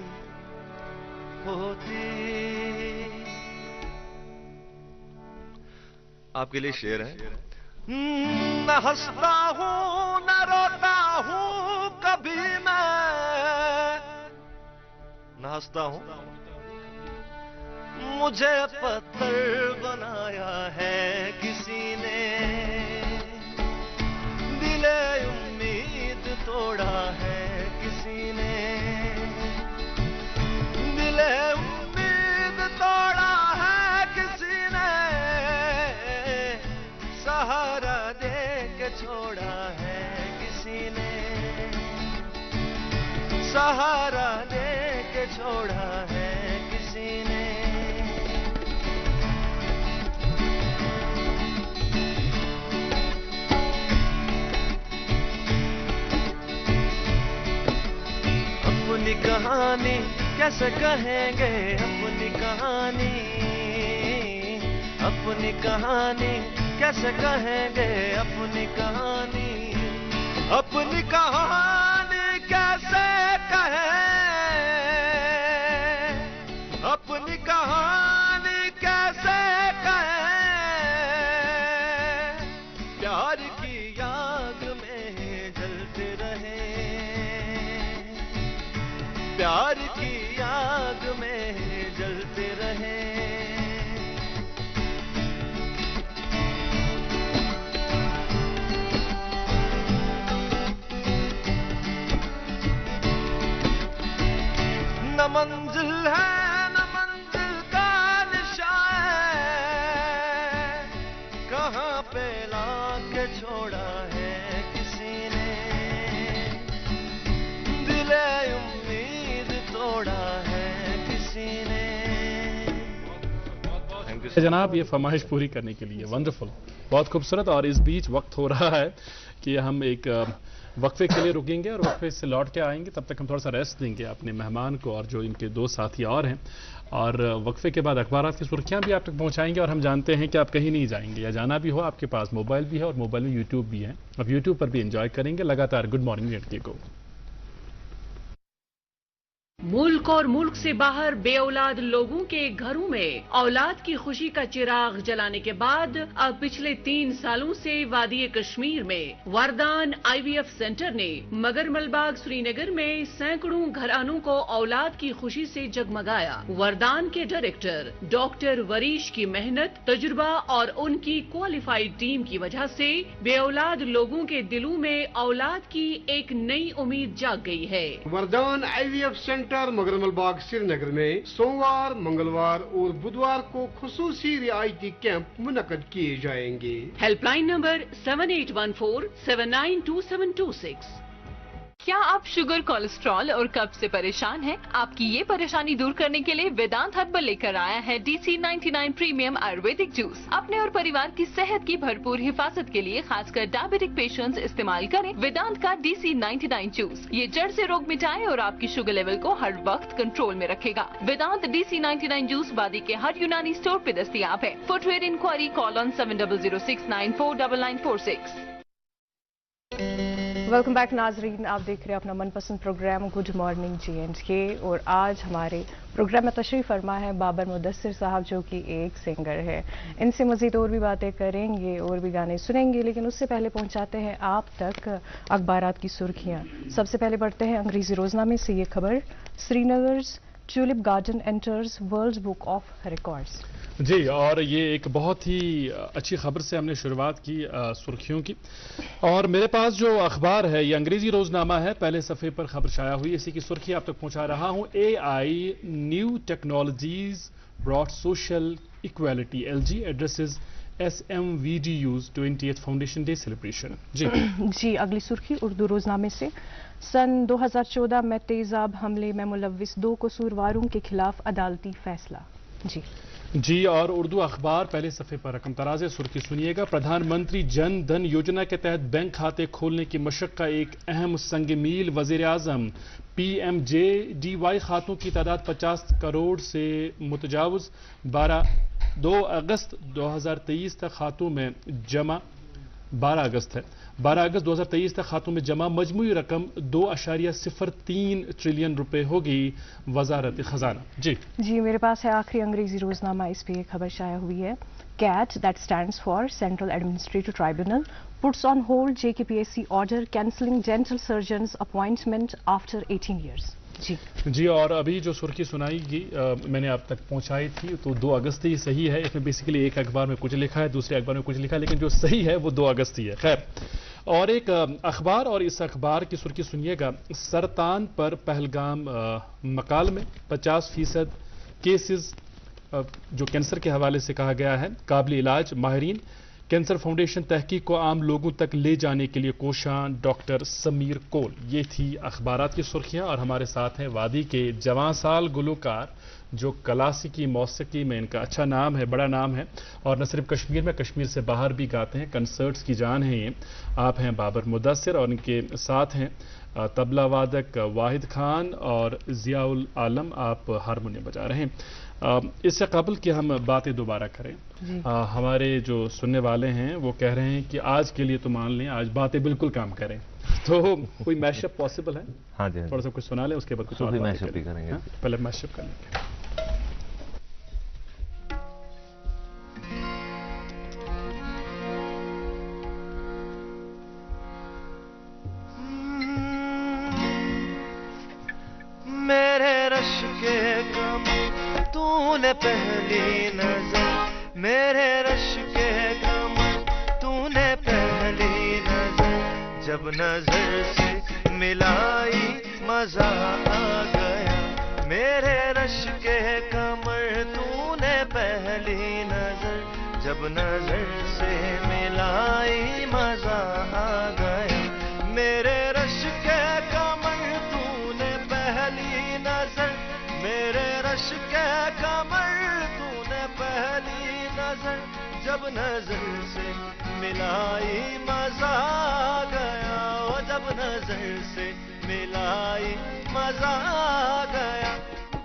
होती। आपके लिए शेर है। न हंसता हूं न रोता हूं कभी मैं, न हंसता हूं, मुझे पत्थर बनाया है किसी ने, दिले उम्मीद तोड़ा है किसी ने, दिले उम्मीद तोड़ा है किसी ने, सहारा दे के छोड़ा है किसी ने, सहारा दे के छोड़ा है किसी ने। अपनी कहानी कैसे कहेंगे, अपनी कहानी, अपनी कहानी कैसे कहेंगे, अपनी कहानी। अपनी कहानी कैसे कहें, अपनी कहानी कैसे कहें, प्यार की याद में जलते रहे, प्यार की याद में जलते रहे। न मंजिल है न मंजिल का निशान है, कहाँ पे लाके छोड़ा है किसी ने, दिले उम्मीद तोड़ा है किसी ने। जनाब ये फरमाइश पूरी करने के लिए वंडरफुल, बहुत खूबसूरत। और इस बीच वक्त हो रहा है कि हम एक वक्फे के लिए रुकेंगे और वक्फे से लौट के आएंगे। तब तक हम थोड़ा सा रेस्ट देंगे अपने मेहमान को और जो इनके दो साथी और हैं, और वक्फे के बाद अखबारात की सुर्खियां भी आप तक पहुंचाएंगे। और हम जानते हैं कि आप कहीं नहीं जाएंगे, या जाना भी हो आपके पास मोबाइल भी है और मोबाइल में यूट्यूब भी है, अब यूट्यूब पर भी एंजॉय करेंगे लगातार गुड मॉर्निंग जेएंडके को। मुल्क और मुल्क से बाहर बेऔलाद लोगों के घरों में औलाद की खुशी का चिराग जलाने के बाद अब पिछले 3 सालों से वादी कश्मीर में वरदान IVF सेंटर ने मगर मलबाग श्रीनगर में सैकड़ों घरानों को औलाद की खुशी से जगमगाया। वरदान के डायरेक्टर डॉक्टर वरीश की मेहनत, तजुर्बा और उनकी क्वालिफाइड टीम की वजह से बेऔलाद लोगों के दिलों में औलाद की एक नई उम्मीद जाग गई है। वरदान IVF सेंटर मगरमल बाग श्रीनगर में सोमवार, मंगलवार और बुधवार को खुसूसी रियायती कैंप मुनक्कद किए जाएंगे। Helpline number 7814792726। क्या आप शुगर, कोलेस्ट्रॉल और कब्ज से परेशान हैं? आपकी ये परेशानी दूर करने के लिए वेदांत हर्बल लेकर आया है DC99 प्रीमियम आयुर्वेदिक जूस। अपने और परिवार की सेहत की भरपूर हिफाजत के लिए खासकर डायबिटिक पेशेंट्स इस्तेमाल करें वेदांत का DC99 जूस। ये जड़ से रोग मिटाए और आपकी शुगर लेवल को हर वक्त कंट्रोल में रखेगा। वेदांत DC99 जूस बादी के हर यूनानी स्टोर पे दस्तयाब है। Footwear inquiry call on 7006949946। Welcome back नाजरीन, आप देख रहे हैं अपना मनपसंद प्रोग्राम गुड मॉर्निंग जेएंडके। और आज हमारे प्रोग्राम में तशरीफ फरमा है बाबर मुदस्सिर साहब, जो कि एक सिंगर है। इनसे मजीद और भी बातें करेंगे और भी गाने सुनेंगे, लेकिन उससे पहले पहुंचाते हैं आप तक अखबारात की सुर्खियां। सबसे पहले बढ़ते हैं अंग्रेजी रोजनामे से ये खबर, Srinagar tulip garden enters world book of records. जी, और ये एक बहुत ही अच्छी खबर से हमने शुरुआत की सुर्खियों की। और मेरे पास जो अखबार है ये अंग्रेजी रोजनामा है, पहले सफ़े पर खबर शाया हुई, इसी की सुर्खी आप तक पहुंचा रहा हूं। AI new technologies brought social equality, LG addresses SMVDU's 20th foundation day celebration. जी, अगली सुर्खी उर्दू रोजनामे से, सन 2014 में तेजाब हमले में मुलव्विस 2 कसूरवारों के खिलाफ अदालती फैसला। जी, और उर्दू अखबार पहले सफ़े पर रकम तराजे सुर्खी सुनिएगा, प्रधानमंत्री जन धन योजना के तहत बैंक खाते खोलने की मशक का एक अहम संग मील, वजीर आजम PMJDY खातों की तादाद 50 करोड़ से मुतजावज, 2 अगस्त 2023 तक खातों में जमा 12 अगस्त 2023 तक खातों में जमा मजमूई रकम 2.03 ट्रिलियन रुपए होगी, वजारत खजाना। जी, मेरे पास है आखिरी अंग्रेजी रोजनामा, इस पे एक खबर शाया हुई है, CAT that stands for central administrative tribunal puts on hold JKPSC order cancelling dental surgeons appointment after 18 years. जी, और अभी जो सुर्खी सुनाई मैंने आप तक पहुंचाई थी, तो 2 अगस्त ही सही है। इसमें बेसिकली एक अखबार में कुछ लिखा है, दूसरे अखबार में कुछ लिखा है, लेकिन जो सही है वो 2 अगस्त ही है। खैर, और एक अखबार, और इस अखबार की सुर्खी सुनिएगा, सरतान पर पहलगाम मकाल में 50% केसेस जो कैंसर के हवाले से कहा गया है काबिल इलाज, माहिरीन कैंसर फाउंडेशन तहकीक को आम लोगों तक ले जाने के लिए कोशां, डॉक्टर समीर कोल। ये थी अखबारात की सुर्खियां, और हमारे साथ हैं वादी के जवां साल गुलकार, जो क्लासिकी मौसीकी में इनका अच्छा नाम है, बड़ा नाम है, और न सिर्फ कश्मीर में, कश्मीर से बाहर भी गाते हैं, कंसर्ट्स की जान है ये। आप हैं बाबर मुदस्सिर, और इनके साथ हैं तबला वादक वाहिद खान और जियाउल आलम, आप हारमोनियम बजा रहे हैं। इससे कबल कि हम बातें दोबारा करें, हमारे जो सुनने वाले हैं वो कह रहे हैं कि आज के लिए तो मान लें, आज बातें बिल्कुल काम करें। तो कोई मैशअप पॉसिबल है? हाँ जी, हाँ थोड़ा जी। सा कुछ सुना लें, उसके बाद कुछ और सूफी बातें मैशअप भी करेंगे। हाँ? पहले मैशअप कर लेंगे। मेरे रश के गम तूने पहली नजर, मेरे रश के गम तूने पहली नजर, जब नजर से मिलाई मजा आ गया। मेरे रश के कमर तूने पहली नजर, जब नजर से मिलाई मजा आ गया। मेरे रश के कमर तूने पहली नजर, मेरे रश के कमर तूने पहली नजर, जब नजर से मिलाई मजा आ गया। ओ जब नजर से मिलाई मजा आ गया।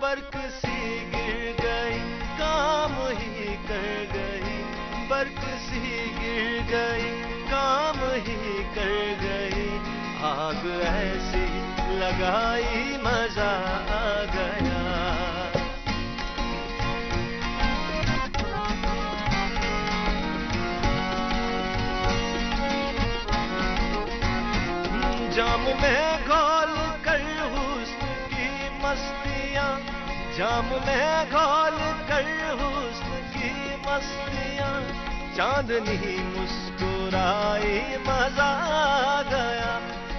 बर्क सी गिर गई काम ही कर गई, बर्क सी गिर गई काम ही कर गई। आग ऐसी लगाई मजा आ गया। जाम में घोल कर हुस्न की मस्तियाँ, जाम में घोल कर हुस्न की मस्तियाँ, चांदनी मुस्कुराई मजा आ गया।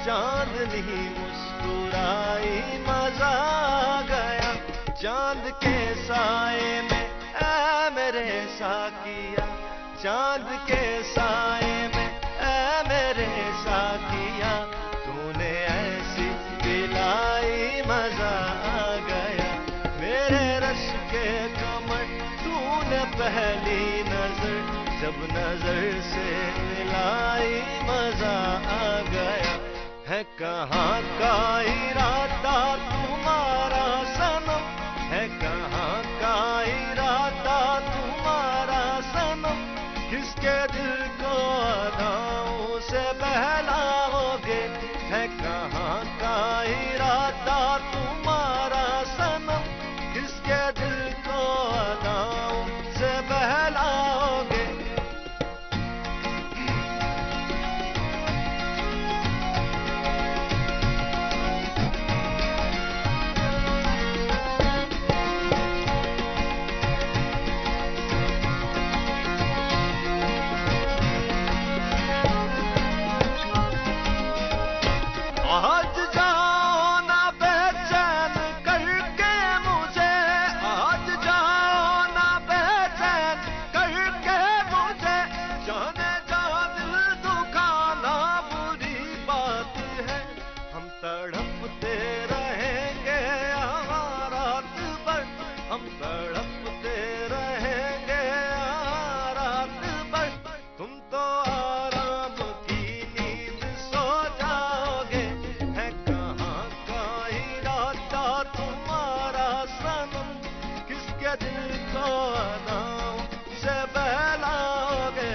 चांदनी मुस्कुराई मजा आ गया। चांद के साए में ऐ मेरे साकिया, चांद के साए में ऐ मेरे साकिया, तूने ऐसी दिलाई मजा आ गया। मेरे रश के कमर तूने पहली नजर, जब नजर से मिलाई मजा आ गया। है कहाँ का इरादा तुम्हारा सनम, है कहाँ का इरादा तुम्हारा सनम, किसके दिल को अदाओं से बहलाओगे। है कहाँ का इरादा तुम्हारा सनम, किसके दिल को अदाओं से बहलाओगे। आज जाओ ना बेचैन करके मुझे, आज जाओ ना बेचैन करके मुझे, जाने जा दिल दुखाना बुरी बात है। हम तड़पते रहेंगे यहाँ रात भर, हम तड़पते रहेंगे यहाँ रात भर। तुम तो आराम की नींद सो जाओगे। है कहाँ का इरादा तुम्हारा सनम, किसके दिल को अदाओं से बहलाओगे।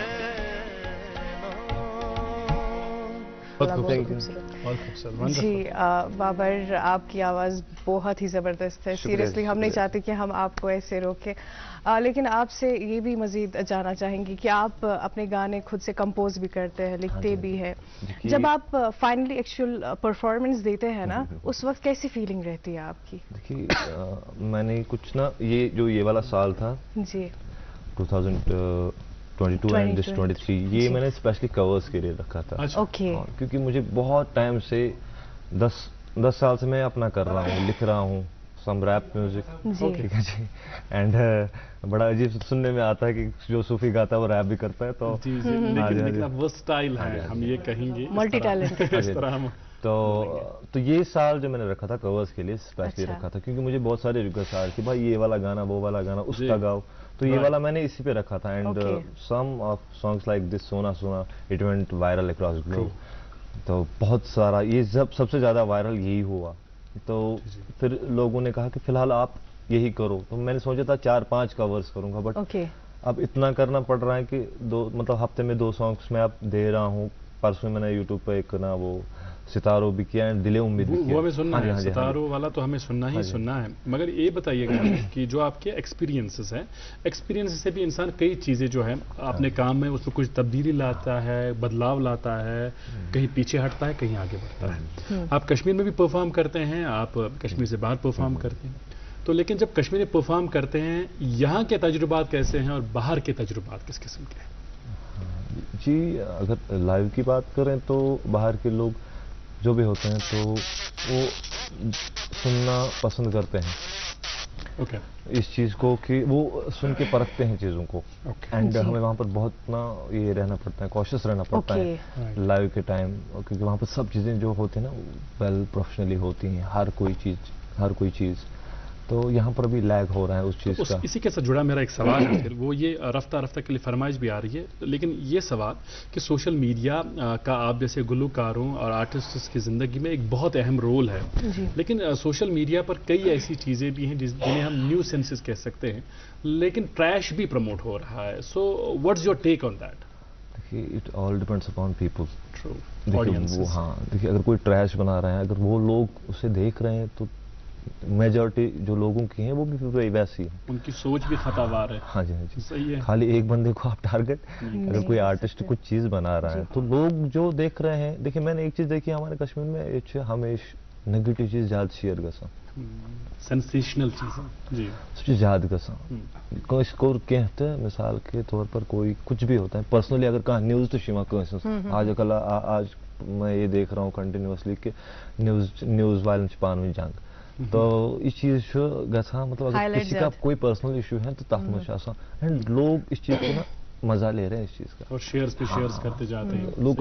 बहुत बहुत खूबसूरत, खूबसूरत। बहुत खूबसूरत, जी wonderful। बाबर, आपकी आवाज़ बहुत ही ज़बरदस्त है। शुक्रिया, सीरियसली हम नहीं शुक्रिया। चाहते कि हम आपको ऐसे रोकें, लेकिन आपसे ये भी मज़ीद जानना चाहेंगे कि आप अपने गाने खुद से कंपोज भी करते हैं, लिखते भी हैं। देखिए- जब आप फाइनली एक्चुअल परफॉर्मेंस देते हैं ना, उस वक्त कैसी फीलिंग रहती है आपकी? देखिए मैंने कुछ ना, ये वाला साल था जी 2022 एंड दिस 23, ये जी। मैंने स्पेशली कवर्स के लिए रखा था। अच्छा। ओके। हाँ, क्योंकि मुझे बहुत टाइम से 10 साल से मैं अपना कर रहा हूँ, लिख रहा हूँ सम रैप म्यूजिक। जी। ठीक है जी। एंड बड़ा अजीब सुनने में आता है कि जो सूफी गाता है वो रैप भी करता है, तो जी जी, हाँ जी, हाँ लेकिन जी। आप वो स्टाइल हाँ जी, है, हाँ हम जी। ये कहेंगे इस Multi तरह- talented। इस तरह हम तो ये साल जो मैंने रखा था कवर्स के लिए स्पेशली अच्छा। रखा था, क्योंकि मुझे बहुत सारे रिक्वेस्ट आ रहे कि भाई ये वाला गाना, वो वाला गाना, उसका जी। गाओ, तो ये Right. वाला मैंने इसी पे रखा था। And Okay. Some of songs like this Sona Sona it went viral across globe. तो बहुत सारा ये सबसे ज़्यादा वायरल यही हुआ। तो फिर लोगों ने कहा कि फिलहाल आप यही करो, तो मैंने सोचा था 4-5 कवर्स करूंगा, बट ओके। अब इतना करना पड़ रहा है कि मतलब हफ्ते में 2 सॉन्ग्स मैं अब दे रहा हूँ। परसों मैंने यूट्यूब पे एक ना वो सितारों भी किया है, दिले उम्मीद भी किया। वो हमें सुनना है, हाँ जी, सितारों वाला तो हमें सुनना ही सुनना है। मगर ये बताइएगा कि जो आपके एक्सपीरियंसेस हैं, एक्सपीरियंस से भी इंसान कई चीज़ें जो है अपने काम में उसमें कुछ तब्दीली लाता है, बदलाव लाता है, कहीं पीछे हटता है, कहीं आगे बढ़ता है। आप कश्मीर में भी परफॉर्म करते हैं, आप कश्मीर से बाहर परफॉर्म करते हैं, तो लेकिन जब कश्मीर में परफॉर्म करते हैं, यहाँ के तजुर्बात कैसे हैं और बाहर के तजुर्बात किस किस्म के हैं? जी, अगर लाइव की बात करें तो बाहर के लोग जो भी होते हैं तो वो सुनना पसंद करते हैं ओके इस चीज़ को, कि वो सुन के परखते हैं चीज़ों को। एंड हमें वहाँ पर बहुत ना ये रहना पड़ता है, कॉशियस रहना पड़ता है लाइव के टाइम, क्योंकि वहाँ पर सब चीज़ें जो होती हैं ना वेल प्रोफेशनली होती हैं, हर कोई चीज़। तो यहाँ पर भी लैग हो रहा है उस चीज़ का। इसी के साथ जुड़ा मेरा एक सवाल है, फिर वो ये रफ्ता रफ्ता के लिए फरमाइश भी आ रही है, लेकिन ये सवाल कि सोशल मीडिया का आप जैसे गुलकारों और आर्टिस्ट्स की ज़िंदगी में एक बहुत अहम रोल है, लेकिन सोशल मीडिया पर कई ऐसी चीज़ें भी हैं जिन्हें हम न्यू सेंसेस कह सकते हैं, लेकिन ट्रैश भी प्रमोट हो रहा है। So what's your take on that? देखिए, it all depends upon people. True. देखिए वो, हाँ, देखिए अगर कोई ट्रैश बना रहा है, अगर वो लोग उसे देख रहे हैं तो मेजॉरिटी जो लोगों की हैं वो भी वैसी है, उनकी सोच भी खतावार है। हाँ जी, हाँ जी, सही है। खाली एक बंदे को आप टारगेट, अगर कोई आर्टिस्ट कुछ चीज़ बना रहा है तो लोग जो देख रहे हैं, देखिए मैंने एक चीज़ देखी हमारे कश्मीर में, हमेशा नेगेटिव चीज़ ज़्यादा शेयर गसा, सेंसेशनल चीज़ें जी ज़्यादा गसा को कहते हैं, मिसाल के तौर पर कोई कुछ भी होता है पर्सनली, अगर कहाँ न्यूज़ तो शिमा आज मैं ये देख रहा हूँ कंटिन्यूसली कि न्यूज़ वायलेंस पान जंग, तो इस चीज़ गसा मतलब अगर किसी का कोई पर्सनल इशू है तो तथ एंड लोग इस चीज़ को ना मजा ले रहे हैं इस चीज़ का, और शेयर्स पे शेयर्स करते जाते हैं लोग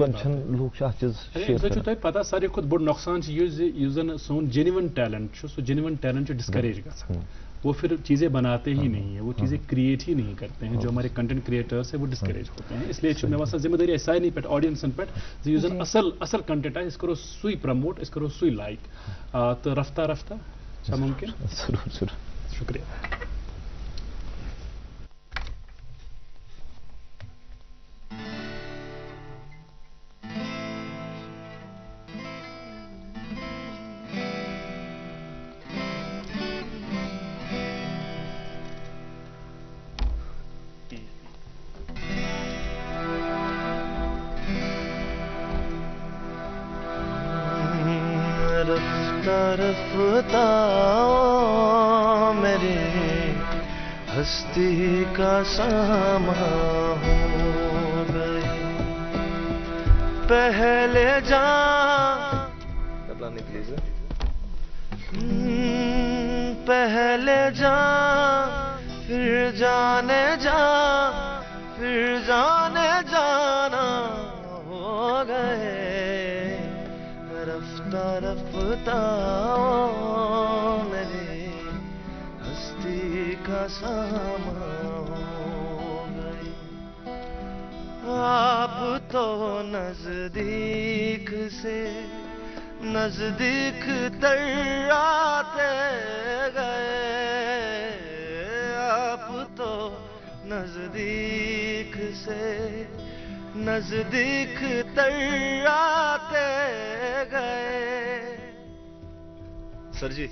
चीज़ शेयर करते पता सारे खुद बड़ नुकसान यूजन सोन genuine talent so genuine talent discourage गसा, वो फिर चीज़ें बनाते ही नहीं है, वो चीज़ें क्रिएट ही नहीं करते हैं, जो हमारे कंटेंट क्रिएटर्स है वो डिस्करेज होते हैं। इसलिए मैं वैसा जिम्मेदारी ऐसा ही नहीं पेट ऑडियंस पेट यूजन असल कंटेंट है, इसको सुई प्रमोट, इसको सुई लाइक, तो रफ्ता अच्छा मुमकिन। जरूर शुक्रिया। रफ्ता मेरी हस्ती का सामा हो गई, पहले जा पहले जा फिर जाने जा, फिर जाने जाना हो गए, रफ्ता रफ्ता मेरी हस्ती का सामा हो गई। आप तो नजदीक से नजदीक तर आते गए, आप तो नजदीक से नजदीक तर आते गए। सर जी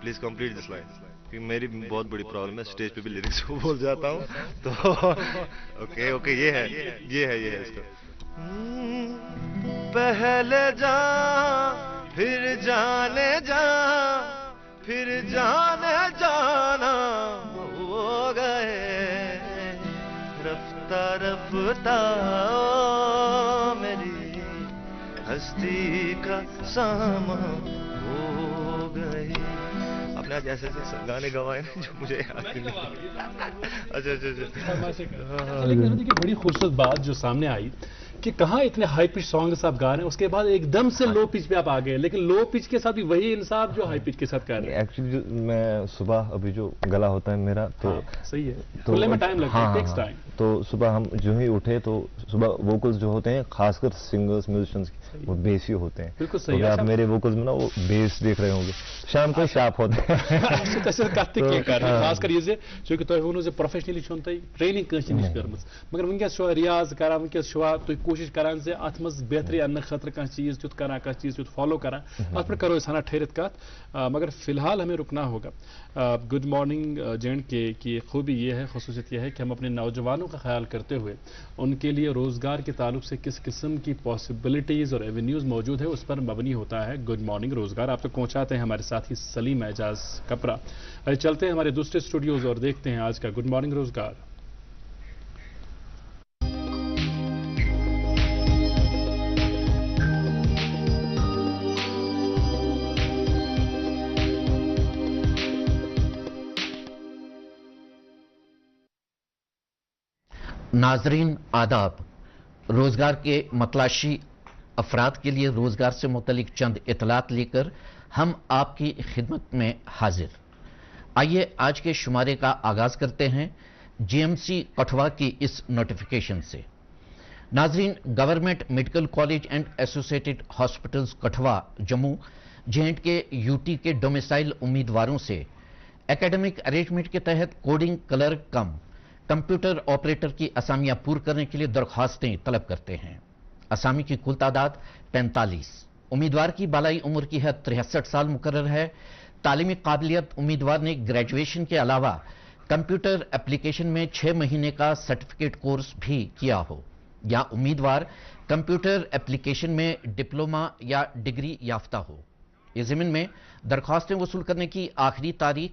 प्लीज कंप्लीट दिस लाइन, क्योंकि मेरी बहुत बड़ी प्रॉब्लम है, स्टेज पे भी लिरिक्स को भूल जाता हूँ, तो ओके ये है इसका। पहले जा फिर जाने जा, फिर जाने जाना हो गए, रफ्ता रफ्ता मेरी हस्ती का सामा हो गई। आपने आज ऐसे गाने गवाए ना जो मुझे याद नहीं। अच्छा देखिए बड़ी खूबसूरत बात जो सामने आई कि कहाँ इतने हाई पिच सॉन्ग्स आप गा रहे हैं, उसके बाद एकदम से लो पिच पे आप आ गए, लेकिन लो पिच के साथ भी वही इंसाफ जो हाई पिच के साथ कर रहे हैं। एक्चुअली मैं सुबह अभी जो गला होता है मेरा, तो सही है, तो में टाइम लगता है, टेक्स टाइम। तो सुबह हम जो ही उठे तो सुबह वोकल्स जो होते हैं खासकर सिंगर्स म्यूजिशियंस वो बेस ही होते हैं। बिल्कुल सही है। आप मेरे वोकल्स में ना वो बेस देख रहे होंगे, शाम को शार्प होते हैं। खासकर ये जो कि तुम प्रोफेशनली ट्रेनिंग मगर वनस रियाज कर, वनस तुम कोशिश करान से अत मज बेहतरी अन्न खतर कह चीज तुत करा कह चीज तुत फॉलो करा अत पर करो हना ठहरत कत मगर फिलहाल हमें रुकना होगा। गुड मॉर्निंग जे.एंड.के की खूबी ये है, खसूसियत यह है कि हम अपने नौजवानों का ख्याल करते हुए उनके लिए रोजगार के ताल्लुक से किस किस्म की पॉसिबिलिटीज और एवेन्यूज मौजूद है उस पर मबनी होता है गुड मॉर्निंग रोजगार। आप तक पहुंचाते हैं हमारे साथी सलीम एजाज कपरा। चलते हैं हमारे दूसरे स्टूडियोज और देखते हैं आज का गुड मॉर्निंग रोजगार। नाजरीन आदाब, रोजगार के मतलाशी अफराद के लिए रोजगार से मुतल्लिक चंद इतलात लेकर हम आपकी खिदमत में हाजिर। आइए आज के शुमारे का आगाज करते हैं जीएमसी कठवा की इस नोटिफिकेशन से। नाजरीन, government medical college and associated hospitals Kathua Jammu J&K UT के डोमिसाइल उम्मीदवारों से एकेडमिक अरेंजमेंट के तहत कोडिंग क्लर्क कम कंप्यूटर ऑपरेटर की असामियां पूर्ण करने के लिए दरख्वास्तें तलब करते हैं। असामी की कुल तादाद 45। उम्मीदवार की बालाई उम्र की हद 63 साल मुकर्रर है। तालीमी काबिलियत उम्मीदवार ने ग्रेजुएशन के अलावा कंप्यूटर एप्लीकेशन में 6 महीने का सर्टिफिकेट कोर्स भी किया हो, या उम्मीदवार कंप्यूटर एप्लीकेशन में डिप्लोमा या डिग्री याफ्ता हो। इस ज़मीन में दरख्वास्तें वसूल करने की आखिरी तारीख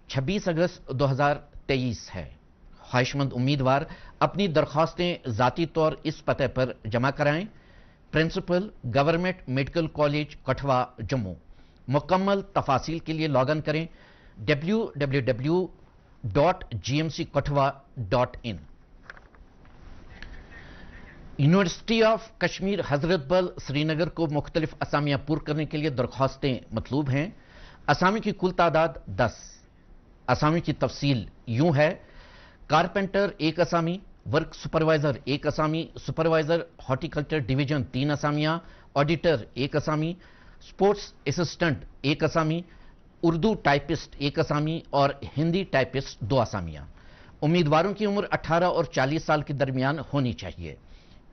26 अगस्त 2023 है। ख्वाहिशमंद उम्मीदवार अपनी दरख्वास्तें ज़ाती तौर इस पते पर जमा कराएं। प्रिंसिपल, गवर्नमेंट मेडिकल कॉलेज कठवा जम्मू। मुकम्मल तफासिल के लिए लॉगिन करें www.gmckatwa.in। यूनिवर्सिटी ऑफ कश्मीर हजरत बल श्रीनगर को मुख्तलिफ असामियां पूर्ण करने के लिए दरख्वास्तें मतलूब हैं। असामी की कुल तादाद 10। असामी की तफसील यूं है: कारपेंटर 1 असामी, वर्क सुपरवाइजर 1 असामी, सुपरवाइजर हॉर्टिकल्चर डिवीजन 3 असामियां, ऑडिटर 1 असामी, स्पोर्ट्स असिस्टेंट 1 असामी, उर्दू टाइपिस्ट 1 असामी और हिंदी टाइपिस्ट 2 असामियां। उम्मीदवारों की उम्र 18 और 40 साल के दरमियान होनी चाहिए।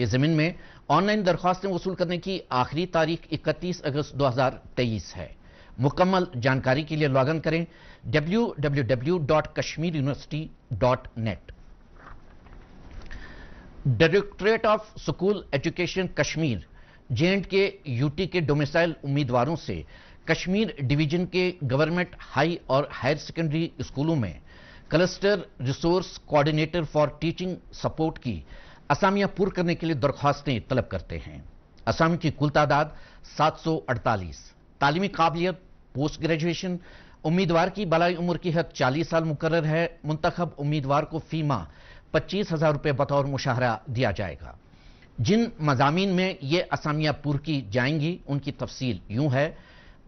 इस ज़मीन में ऑनलाइन दरख्वास्तें वसूल करने की आखिरी तारीख 31 अगस्त 2023 है। मुकम्मल जानकारी के लिए लॉगिन करें www.kashmiruniversity.net। Directorate of school education Kashmir J&K UT के डोमिसाइल उम्मीदवारों से कश्मीर डिवीजन के गवर्नमेंट हाई और हायर सेकेंडरी स्कूलों में cluster resource coordinator for teaching support की असामियां पूर्ण करने के लिए दरख्वास्तें तलब करते हैं। असामी की कुल तादाद 748। तालीमी काबिलियत पोस्ट ग्रेजुएशन। उम्मीदवार की बालाई उम्र की हद 40 साल मुकर्रर है। मुंतखब उम्मीदवार को फी माह 25,000 रुपये बतौर मुशाहरा दिया जाएगा। जिन मजामीन में ये असामियां पूर्ण की जाएंगी उनकी तफसील यूं है: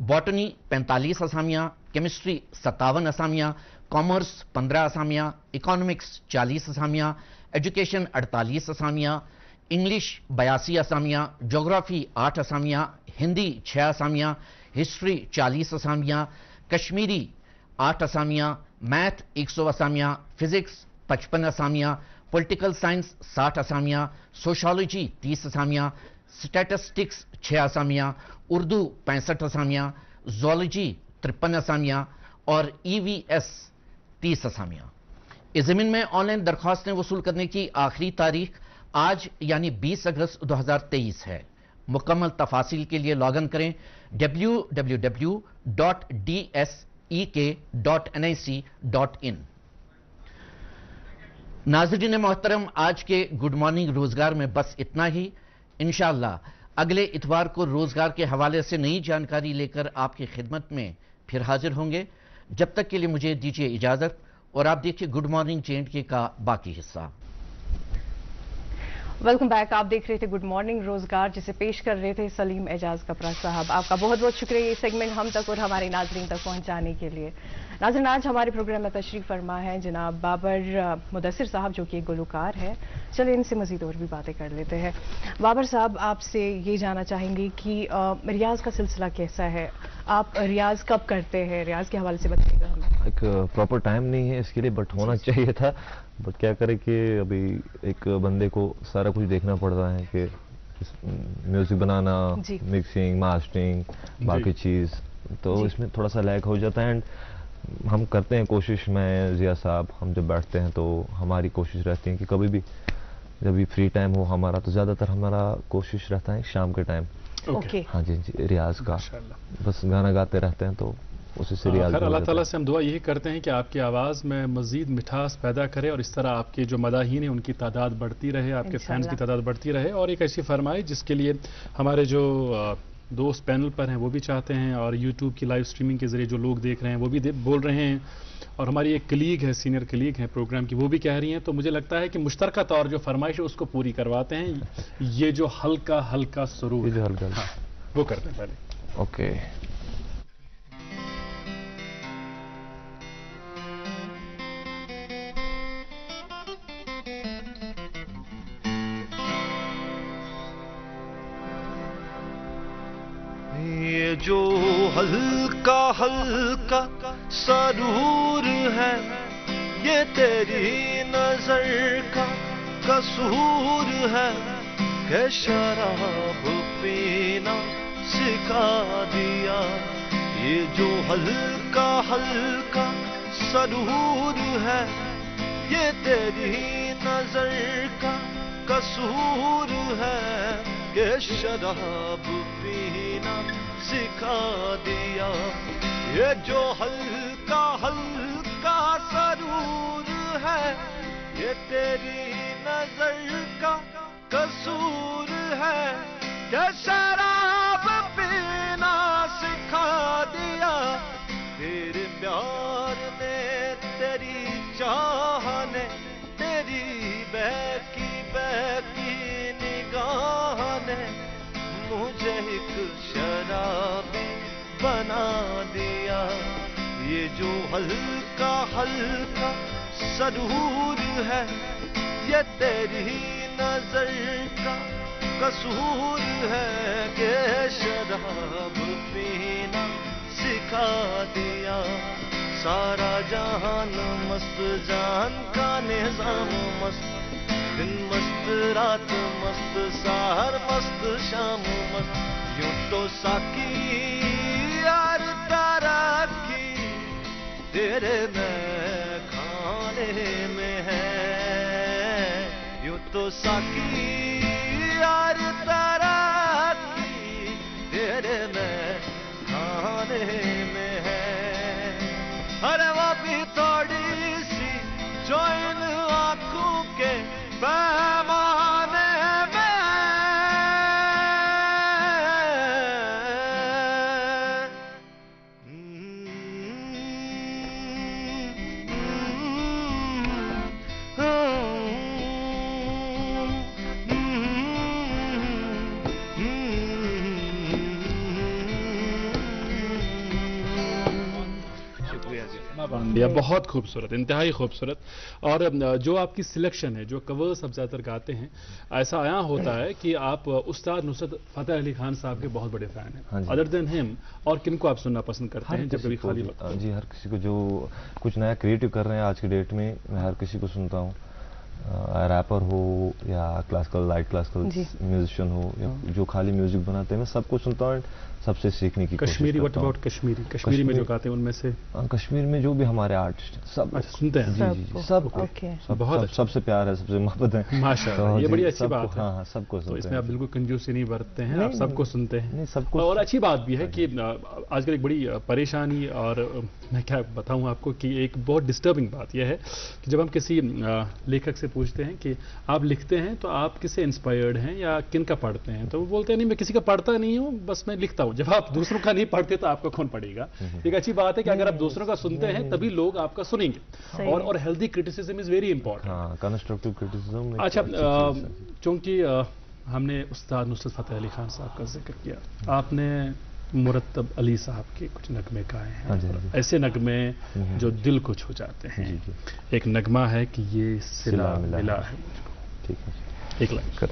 बॉटनी 45 असामियां, केमिस्ट्री 57 असामियां, कॉमर्स 15 असामियां, इकोनॉमिक्स 40 असामियां, एजुकेशन 48 असामियां, इंग्लिश 82 असामियां, ज्योग्राफी 8 असामियां, हिंदी 6 असामियां, हिस्ट्री 40 असामियां, कश्मीरी 8 असामियां, मैथ 100 असामियां, फिजिक्स 55 असामियां, पॉलिटिकल साइंस 60 असामियां, सोशोलॉजी 30 असामियां, स्टैटिस्टिक्स 6 असामियां, उर्दू 65 असामियां, ज़ूलॉजी 53 असामियां और ईवीएस 30 असामियां। इस ज़मीन में ऑनलाइन दरख्वास्तें वसूल करने की आखिरी तारीख आज यानी 20 अगस्त 2023 है। मुकम्मल तफासिल के लिए लॉगिन करें www.dsek.nic.in। नाज़रीन मोहतरम, आज के गुड मॉर्निंग रोजगार में बस इतना ही। इंशाअल्लाह अगले इतवार को रोजगार के हवाले से नई जानकारी लेकर आपकी खिदमत में फिर हाजिर होंगे। जब तक के लिए मुझे दीजिए इजाजत और आप देखिए गुड मॉर्निंग जे.एंड.के का बाकी हिस्सा। Welcome back. आप देख रहे थे गुड मॉर्निंग रोजगार, जिसे पेश कर रहे थे सलीम एजाज कपरा साहब। आपका बहुत बहुत शुक्रिया ये सेगमेंट हम तक और हमारे नाजरीन तक पहुंचाने के लिए। नाज़रीन, आज हमारे प्रोग्राम में तशरीफ फरमा है जनाब बाबर मुदस्सिर साहब, जो कि एक गुलकार है। चलिए इनसे मजीद और भी बातें कर लेते हैं। बाबर साहब, आपसे ये जानना चाहेंगे कि रियाज का सिलसिला कैसा है? आप रियाज कब करते हैं? रियाज के हवाले से बताइएगा हमें। एक प्रॉपर टाइम नहीं है इसके लिए, बट होना चाहिए था। बट क्या करें कि अभी एक बंदे को सारा कुछ देखना पड़ रहा है कि म्यूजिक बनाना, मिक्सिंग, मास्टरिंग, बाकी चीज़, तो इसमें थोड़ा सा लैग हो जाता है। एंड हम करते हैं कोशिश, मैं जिया साहब हम जब बैठते हैं तो हमारी कोशिश रहती है कि कभी भी जब भी फ्री टाइम हो हमारा, तो ज़्यादातर हमारा कोशिश रहता है शाम के टाइम। ओके। हाँ जी जी, रियाज का, बस गाना गाते रहते हैं तो उसी से रियाज। अल्लाह ताला से हम दुआ यही करते हैं कि आपकी आवाज़ में मज़ीद मिठास पैदा करे और इस तरह आपके जो मदाहीन हैं उनकी तादाद बढ़ती रहे, आपके फैंस की तादाद बढ़ती रहे, और एक ऐसी फरमाइश जिसके लिए हमारे जो दोस्त पैनल पर हैं वो भी चाहते हैं, और यूट्यूब की लाइव स्ट्रीमिंग के ज़रिए जो लोग देख रहे हैं वो भी बोल रहे हैं, और हमारी एक कलीग है, सीनियर कलीग है प्रोग्राम की, वो भी कह रही हैं। तो मुझे लगता है कि मुश्तरका तौर जो फरमाइश है उसको पूरी करवाते हैं। ये जो हल्का हल्का सुरूर, जो हल्का, हाँ, वो करते हैं पहले। ओके। ये जो हल्का हल्का सरूर है, ये तेरी नजर का कसूर है, कि शराब पीना सिखा दिया। ये जो हल्का हल्का सरूर है, ये तेरी नजर का कसूर है, कि शराब पीना सिखा दिया। ये जो हल्का हल्का सरूर है, ये तेरी नजर का कसूर है, कि शराब पीना सिखा दिया। तेरे प्यार ने, तेरी चाह ने, तेरी बहकी बहकी निगाह ने मुझे एक शराबी बना दिया। ये जो हल्का हल्का सरूर है, ये तेरी नजर का कसूर है, कि शराब पीना सिखा दिया। सारा जहान मस्त, जान का निजाम मस्त, दिन मस्त रात मस्त, सहर मस्त शाम मस्त, यूं तो साकी यार तारा की तेरे मैं खाने में है। यूं तो साकी यार तारा की तेरे मैं खाने में है। अरे वो भी थोड़ी सी जो इन आंखों के पैमाने में बहुत खूबसूरत, इंतहाई खूबसूरत। और जो आपकी सिलेक्शन है, जो कवर्स आप ज़्यादातर गाते हैं, ऐसा आया होता है कि आप उस्ताद नुसरत फतेह अली खान साहब के बहुत बड़े फैन हैं। अदर देन हिम और किनको आप सुनना पसंद करते हैं जब कभी खाली वक्त? जी, हर किसी को जो कुछ नया क्रिएटिव कर रहे हैं आज की डेट में, मैं हर किसी को सुनता हूँ। रैपर हो या क्लासिकल, लाइट क्लासिकल म्यूजिशियन हो, या जो खाली म्यूजिक बनाते हैं, मैं सबको सुनता हूँ, सबसे सीखने की कोशिश करता हूँ। Kashmiri, what about Kashmiri? कश्मीरी में जो गाते हैं उनमें से? कश्मीर में जो भी हमारे आर्टिस्ट सब सुनते हैं? जी जी, सब बहुत सबसे प्यार है, सबसे मोहब्बत है माशाल्लाह। ये बड़ी अच्छी बात है। हाँ, सबको सुनते हैं। तो इसमें आप बिल्कुल कंजूसी नहीं बरतते हैं, आप सबको सुनते हैं। सबको। और अच्छी बात भी है कि आजकल एक बड़ी परेशानी, और मैं क्या बताऊं आपको कि एक बहुत डिस्टर्बिंग बात यह है कि जब हम किसी लेखक से पूछते हैं कि आप लिखते हैं तो आप किससे इंस्पायर्ड हैं या किन का पढ़ते हैं, तो वो बोलते हैं नहीं, मैं किसी का पढ़ता नहीं हूँ, बस मैं लिखता हूँ। जब आप दूसरों का नहीं पढ़ते तो आपका कौन पढ़ेगा? एक अच्छी बात है कि अगर आप दूसरों का सुनते हैं तभी लोग आपका सुनेंगे, और healthy criticism is very important, constructive criticism. अच्छा, चूंकि हमने उस्ताद नुसरत फतेह अली खान साहब का जिक्र किया, आपने मुरत्तब अली साहब के कुछ नगमे गाए हैं, ऐसे नगमे जो दिल को छू जाते हैं। एक नगमा है कि ये सिला मिला है मुझको। ठीक है, एक लाइन कर।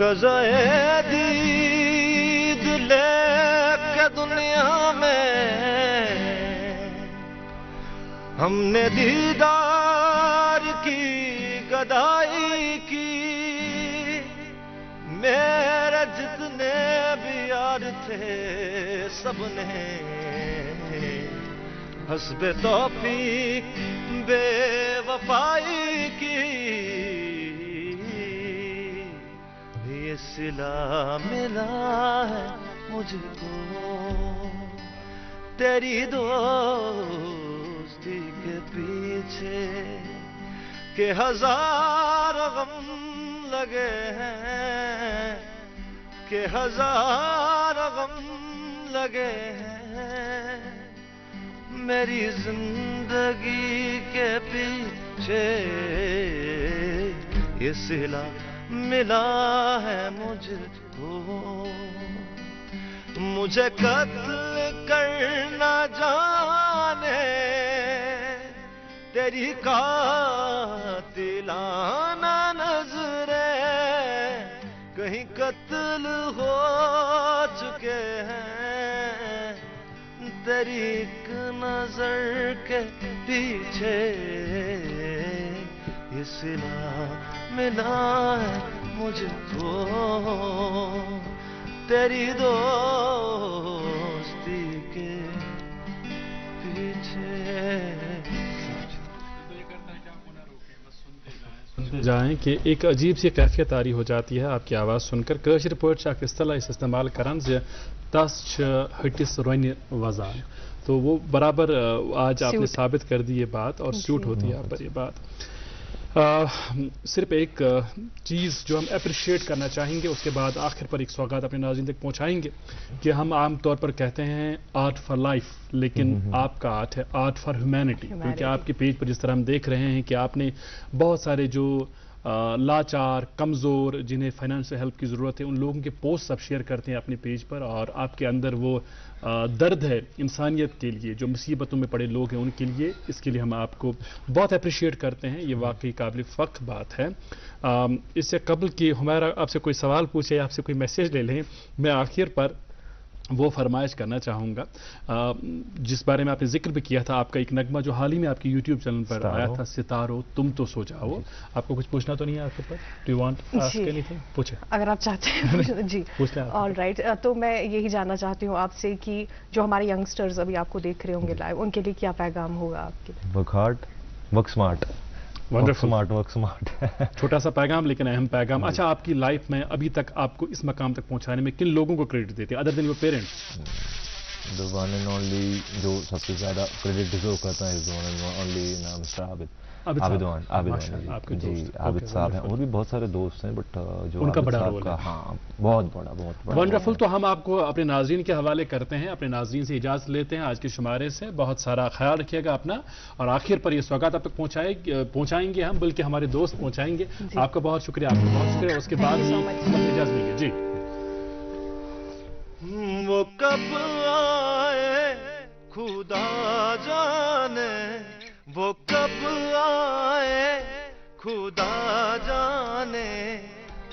कज़ाए दीद लेके दुनिया में हमने दीदार की गदाई की। मेरे जितने भी यार थे सबने हस्बे तौफीक बेवफाई की। ये सिला मिला है मुझको तेरी दोस्ती के पीछे के हजार गम लगे हैं, के हजार गम लगे हैं मेरी जिंदगी के पीछे। ये सिला मिला है मुझको, मुझे कत्ल करना जाने तेरी कातिलाना नजरें कहीं कत्ल हो चुके हैं तेरी एक नजर के पीछे। ये सिला मिला है मुझको तेरी दोस्ती के पीछे। जाएं कि एक अजीब सी कैफियत तारी हो जाती है आपकी आवाज़ सुनकर। कशर पा इस्तला इस्तेमाल करान तस हटिस रोन वजान, तो वो बराबर आज आपने साबित कर दी ये बात और सूट होती है आप पर ये बात। सिर्फ एक चीज़ जो हम अप्रिशिएट करना चाहेंगे, उसके बाद आखिर पर एक सौगात अपने नाज़रीन तक पहुंचाएंगे कि हम आम तौर पर कहते हैं आर्ट फॉर लाइफ, लेकिन आपका आर्ट है आर्ट फॉर ह्यूमैनिटी। क्योंकि आपके पेज पर जिस तरह हम देख रहे हैं कि आपने बहुत सारे जो लाचार, कमज़ोर, जिन्हें फाइनेंशियल हेल्प की ज़रूरत है, उन लोगों के पोस्ट आप शेयर करते हैं अपने पेज पर, और आपके अंदर वो दर्द है इंसानियत के लिए, जो मुसीबतों में पड़े लोग हैं उनके लिए। इसके लिए हम आपको बहुत अप्रिशिएट करते हैं, ये वाकई काबिल फ़ख्र बात है। इससे कबल कि हमारा आपसे कोई सवाल पूछे या आपसे कोई मैसेज ले लें, मैं आखिर पर वो फरमाइश करना चाहूँगा जिस बारे में आपने जिक्र भी किया था, आपका एक नगमा जो हाल ही में आपके यूट्यूब चैनल पर आया था, सितारो तुम तो सो जाओ। आपको कुछ पूछना तो नहीं है आपके ऊपर? Do you want ask anything? पूछे अगर आप चाहते हैं। जी ऑल राइट। तो मैं यही जानना चाहती हूँ आपसे कि जो हमारे यंगस्टर्स अभी आपको देख रहे होंगे लाइव, उनके लिए क्या पैगाम होगा आपके? Work hard, work smart. Wonderful, work smart. छोटा सा पैगाम लेकिन अहम पैगाम। अच्छा, आपकी लाइफ में अभी तक आपको इस मकाम तक पहुंचाने में किन लोगों को क्रेडिट देते हैं other than your parents? The one and only जो सबसे ज्यादा क्रेडिट डिजर्व करता है, the one and only mister Abid ji, Abid sahab हैं। और भी बहुत सारे दोस्त हैं, बट जो उनका बड़ा रोल है। हाँ, बहुत बड़ा वंडरफुल। तो हम आपको अपने नाजरीन के हवाले करते हैं, अपने नाजरीन से इजाज़त लेते हैं आज के शुमारे से। बहुत सारा ख्याल रखिएगा अपना, और आखिर पर ये सौगात आप तक पहुँचाएंगे हम, बल्कि हमारे दोस्त पहुँचाएंगे। आपका बहुत शुक्रिया, आपका बहुत शुक्रिया। उसके बाद इजाज़त लेंगे जी। वो कब आए खुदा जाने, वो कब आए खुदा जाने,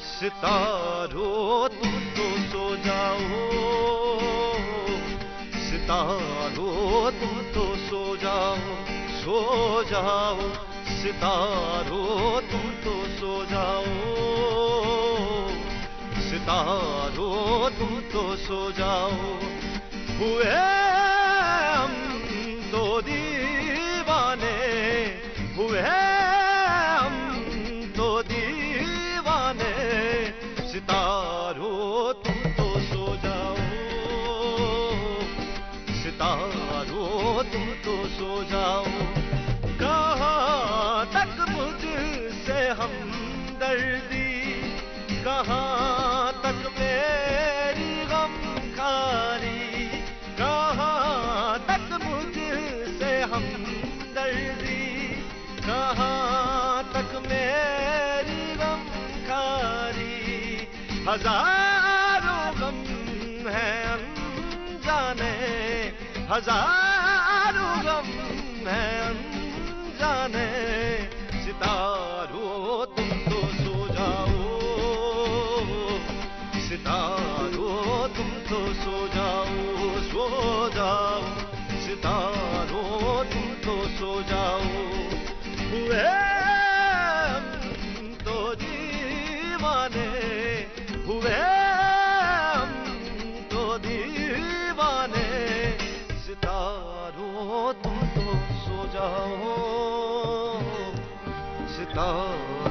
सितारों तुम तो सो जाओ, सितारों तुम तो सो जाओ, सो जाओ, सितारों तुम तो सो जाओ, सितारों तुम तो सो जाओ। हुए हम तो दीवाने, हुए हम तो दीवाने, सितारों तुम तो सो जाओ, सितारों तुम तो सो जाओ। कहाँ तक मुझसे हमदर्दी, कहाँ तक मेरी गमखारी, कहाँ तक मुझसे हमदर्दी, कहाँ तक मेरी गमखारी। हजारों गम हैं अनजाने, हजारों गम हैं अनजाने, सितारों तुम तो सो जाओ, सितारों तुम तो सो जाओ, हुए हम तो दीवाने, हुए हम तो दीवाने, सितारों तुम तो सो जाओ, सितारों